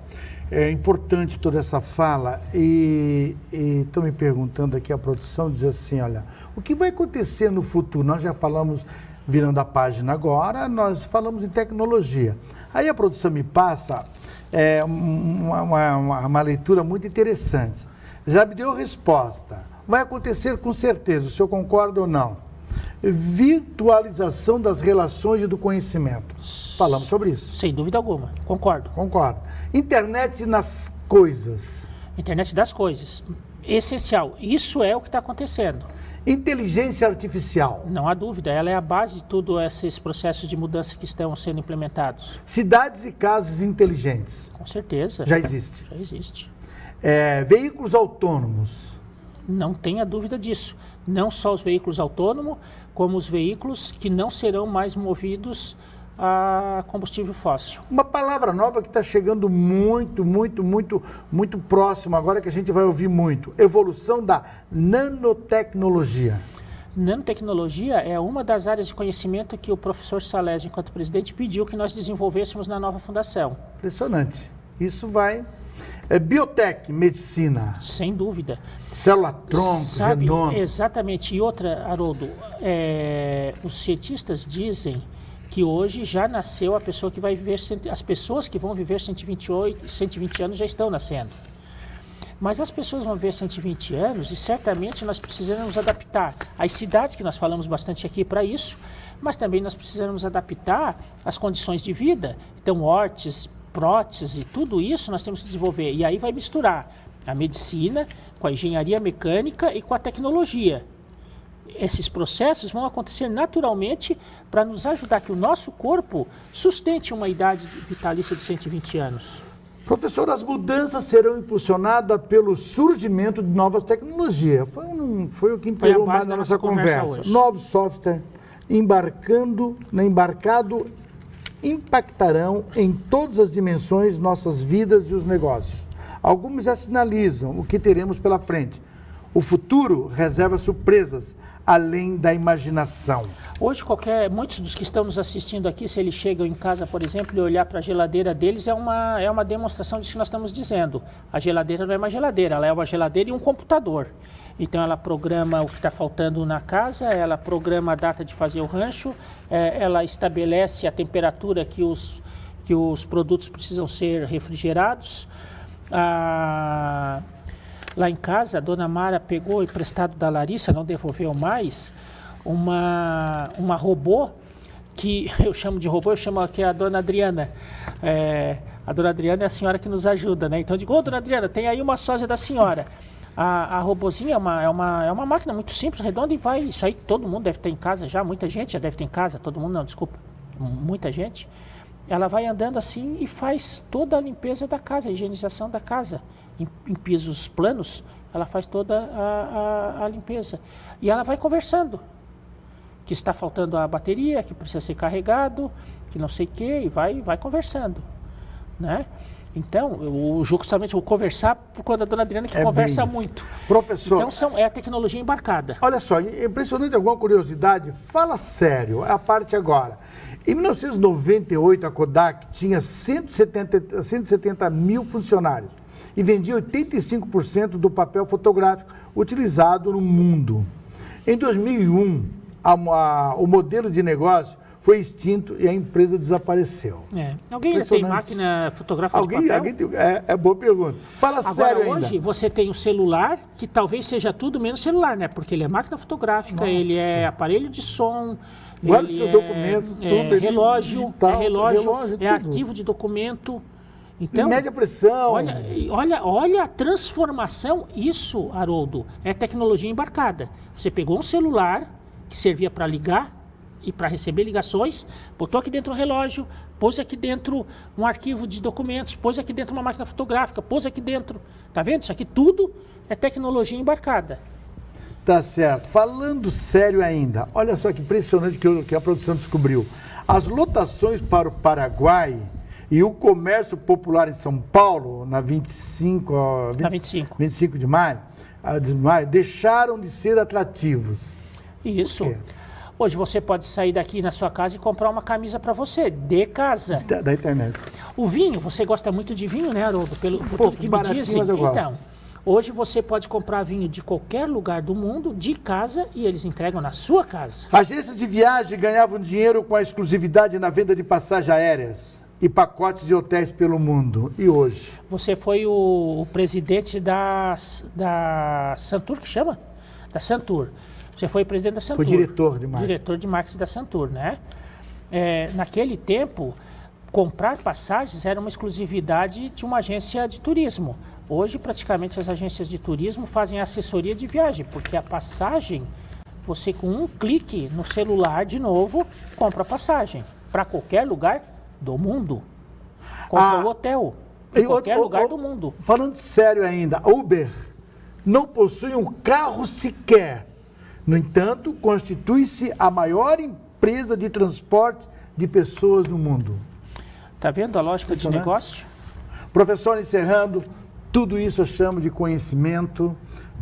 é importante toda essa fala e estou me perguntando aqui, a produção diz assim, olha, o que vai acontecer no futuro? Nós já falamos, virando a página agora, nós falamos em tecnologia. Aí a produção me passa uma leitura muito interessante. Já me deu resposta. Vai acontecer com certeza, o senhor concorda ou não? Virtualização das relações e do conhecimento. Falamos sobre isso. Sem dúvida alguma, concordo. Concordo. Internet nas coisas. Internet das coisas, essencial. Isso é o que está acontecendo. Inteligência artificial. Não há dúvida, ela é a base de todos esses processos de mudança que estão sendo implementados. Cidades e casas inteligentes. Com certeza. Já existe. Já existe. Veículos autônomos. Não tenha dúvida disso. Não só os veículos autônomos, como os veículos que não serão mais movidos a combustível fóssil. Uma palavra nova que está chegando muito próximo, agora que a gente vai ouvir muito. Evolução da nanotecnologia. Nanotecnologia é uma das áreas de conhecimento que o professor Salésio, enquanto presidente, pediu que nós desenvolvêssemos na nova fundação. Impressionante. Isso vai... biotech, medicina. Sem dúvida. Célula-tronco, genoma. Exatamente. E outra, Haroldo, os cientistas dizem que hoje já nasceu a pessoa que vai viver... As pessoas que vão viver 120 anos já estão nascendo. Mas as pessoas vão viver 120 anos e certamente nós precisamos nos adaptar às cidades, que nós falamos bastante aqui para isso, mas também nós precisamos nos adaptar às condições de vida. Então, hortes, prótese, tudo isso nós temos que desenvolver. E aí vai misturar a medicina com a engenharia mecânica e com a tecnologia. Esses processos vão acontecer naturalmente para nos ajudar que o nosso corpo sustente uma idade vitalícia de 120 anos. Professor, as mudanças serão impulsionadas pelo surgimento de novas tecnologias. Foi o que imperou mais na nossa conversa. Novos softwares embarcado impactarão em todas as dimensões nossas vidas e os negócios. Alguns já sinalizam o que teremos pela frente. O futuro reserva surpresas, além da imaginação. Hoje, muitos dos que estão nos assistindo aqui, se eles chegam em casa, por exemplo, e olhar para a geladeira deles, é uma demonstração disso que nós estamos dizendo. A geladeira não é uma geladeira, ela é uma geladeira e um computador. Então, ela programa o que está faltando na casa, ela programa a data de fazer o rancho, ela estabelece a temperatura que os produtos precisam ser refrigerados. Lá em casa, a dona Mara pegou emprestado da Larissa, não devolveu mais, uma robô, que eu chamo de robô, eu chamo aqui a dona Adriana. A dona Adriana é a senhora que nos ajuda, né? Então eu digo, dona Adriana, tem aí uma sósia da senhora. A robozinha é uma máquina muito simples, redonda, e vai, isso aí todo mundo deve ter em casa já, muita gente já deve ter em casa, todo mundo não, desculpa, muita gente. Ela vai andando assim e faz toda a limpeza da casa, a higienização da casa. Em pisos planos, ela faz toda a limpeza. E ela vai conversando, que está faltando a bateria, que precisa ser carregado, que não sei o quê, e vai conversando, né? Então, justamente, eu vou conversar por conta da dona Adriana, que conversa muito. Professor... Então, é a tecnologia embarcada. Olha só, impressionante, alguma curiosidade? Fala sério, a parte agora. Em 1998, a Kodak tinha 170 mil funcionários e vendia 85% do papel fotográfico utilizado no mundo. Em 2001, o modelo de negócio foi extinto e a empresa desapareceu. Alguém ainda tem máquina fotográfica de papel? Boa pergunta. Fala sério ainda. Agora, hoje, você tem o celular, que talvez seja tudo menos celular, né? Porque ele é máquina fotográfica, Nossa. Ele é aparelho de som, vários seus documentos, tudo relógio, digital, relógio, tudo. Arquivo de documento. Então, média pressão. Olha a transformação, isso, Haroldo, é tecnologia embarcada. Você pegou um celular que servia para ligar e para receber ligações, botou aqui dentro um relógio, pôs aqui dentro um arquivo de documentos, pôs aqui dentro uma máquina fotográfica, pôs aqui dentro, tá vendo? Isso aqui tudo é tecnologia embarcada. Tá certo. Falando sério ainda, olha só que impressionante que a produção descobriu. As lotações para o Paraguai e o comércio popular em São Paulo, na 25 de maio, deixaram de ser atrativos. Isso. Por quê? Hoje você pode sair daqui na sua casa e comprar uma camisa para você, de casa. Da internet. O vinho, você gosta muito de vinho, né, Haroldo? Por tudo que me dizem. Mas eu gosto. Então, hoje você pode comprar vinho de qualquer lugar do mundo, de casa, e eles entregam na sua casa. Agências de viagem ganhavam dinheiro com a exclusividade na venda de passagens aéreas e pacotes de hotéis pelo mundo. E hoje? Você foi o presidente da Santur, que chama? Da Santur. Você foi presidente da Santur. Foi diretor de marketing. Diretor de marketing da Santur, né? Naquele tempo, comprar passagens era uma exclusividade de uma agência de turismo. Hoje, praticamente, as agências de turismo fazem assessoria de viagem, porque a passagem você com um clique no celular, de novo, compra passagem para qualquer lugar do mundo. Compra o hotel em qualquer lugar do mundo. Falando sério ainda, a Uber não possui um carro sequer. No entanto, constitui-se a maior empresa de transporte de pessoas no mundo. Está vendo a lógica de negócio? Professor, encerrando, tudo isso eu chamo de conhecimento,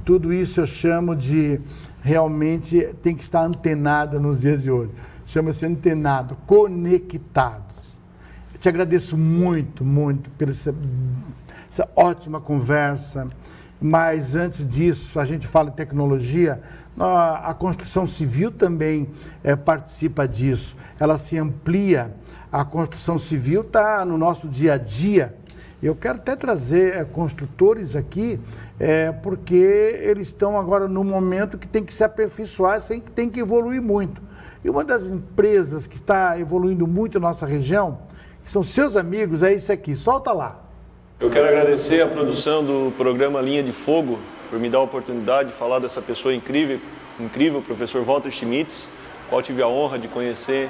tudo isso eu chamo de, realmente, tem que estar antenado nos dias de hoje. Chama-se antenado, conectados. Eu te agradeço muito, muito pela essa ótima conversa, mas antes disso, a gente fala em tecnologia, a construção civil também participa disso, ela se amplia, a construção civil está no nosso dia a dia. Eu quero até trazer construtores aqui, porque eles estão agora num momento que tem que se aperfeiçoar, tem que evoluir muito. E uma das empresas que está evoluindo muito na nossa região, que são seus amigos, é isso aqui, solta lá. Eu quero agradecer a produção do programa Linha de Fogo, por me dar a oportunidade de falar dessa pessoa incrível, o professor Walter Schmitz, qual tive a honra de conhecer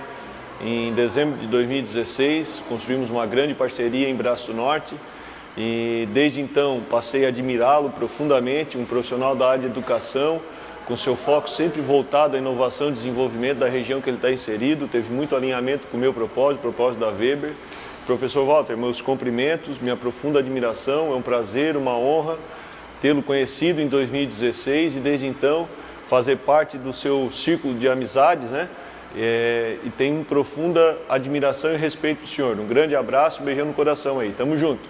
em dezembro de 2016. Construímos uma grande parceria em Braço do Norte e desde então passei a admirá-lo profundamente, um profissional da área de educação, com seu foco sempre voltado à inovação e desenvolvimento da região que ele está inserido, teve muito alinhamento com o meu propósito, o propósito da Weber. Professor Walter, meus cumprimentos, minha profunda admiração, é um prazer, uma honra tê-lo conhecido em 2016 e desde então fazer parte do seu círculo de amizades, né? E tenho profunda admiração e respeito do senhor. Um grande abraço, um beijão no coração aí, tamo junto.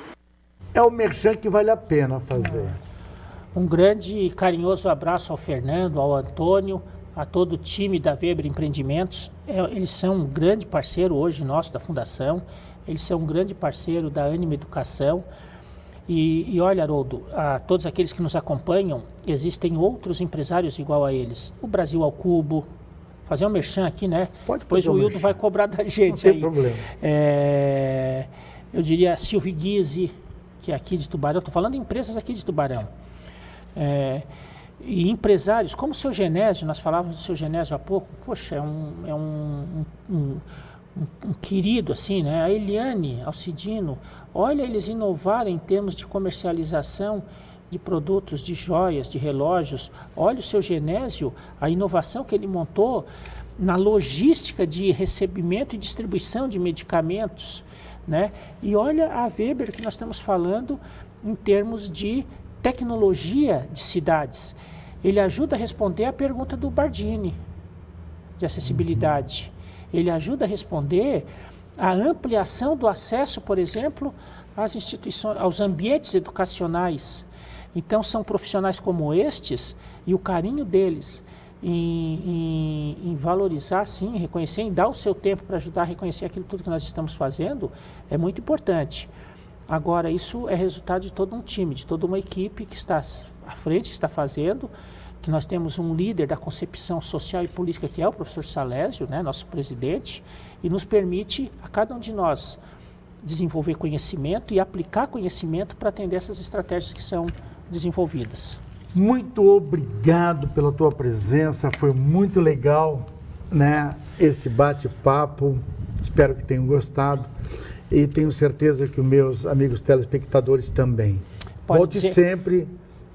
É o merchan que vale a pena fazer. Um grande e carinhoso abraço ao Fernando, ao Antônio, a todo o time da Weber Empreendimentos. Eles são um grande parceiro hoje nosso da Fundação, eles são um grande parceiro da Anima Educação. E olha, Haroldo, a todos aqueles que nos acompanham, existem outros empresários igual a eles. O Brasil ao Cubo, fazer um merchan aqui, né? Pode fazer. Pois o Wildo vai cobrar da gente aí. Não tem problema. Eu diria Silvio Guise, que é aqui de Tubarão. Estou falando de empresas aqui de Tubarão. E empresários, como o seu Genésio, nós falávamos do seu Genésio há pouco, poxa, é um querido assim, né? A Eliane Alcidino, olha eles inovarem em termos de comercialização de produtos, de joias, de relógios. Olha o seu Genésio, a inovação que ele montou na logística de recebimento e distribuição de medicamentos, né? E olha a Weber que nós estamos falando em termos de tecnologia de cidades. Ele ajuda a responder a pergunta do Bardini, de acessibilidade. Ele ajuda a responder a ampliação do acesso, por exemplo, às instituições, aos ambientes educacionais. Então, são profissionais como estes e o carinho deles em valorizar, sim, reconhecer, em dar o seu tempo para ajudar a reconhecer aquilo tudo que nós estamos fazendo, é muito importante. Agora, isso é resultado de todo um time, de toda uma equipe que está à frente, que está fazendo, que nós temos um líder da concepção social e política, que é o professor Salésio, né, nosso presidente, e nos permite, a cada um de nós, desenvolver conhecimento e aplicar conhecimento para atender essas estratégias que são desenvolvidas. Muito obrigado pela tua presença, foi muito legal, né, esse bate-papo, espero que tenham gostado e tenho certeza que os meus amigos telespectadores também. Volte sempre.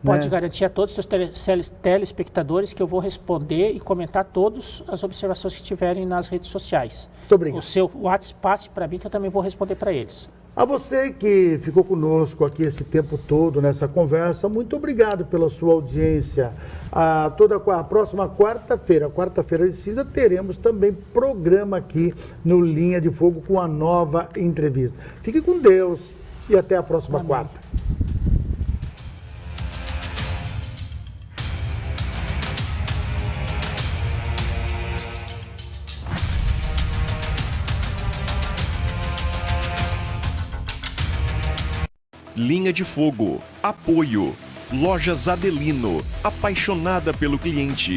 Pode garantir a todos os seus telespectadores que eu vou responder e comentar todas as observações que tiverem nas redes sociais. Muito obrigado. O seu WhatsApp passe para mim que eu também vou responder para eles. A você que ficou conosco aqui esse tempo todo nessa conversa, muito obrigado pela sua audiência. A próxima quarta-feira de cinza, teremos também programa aqui no Linha de Fogo com a nova entrevista. Fique com Deus e até a próxima quarta. Linha de Fogo. Apoio. Lojas Adelino. Apaixonada pelo cliente.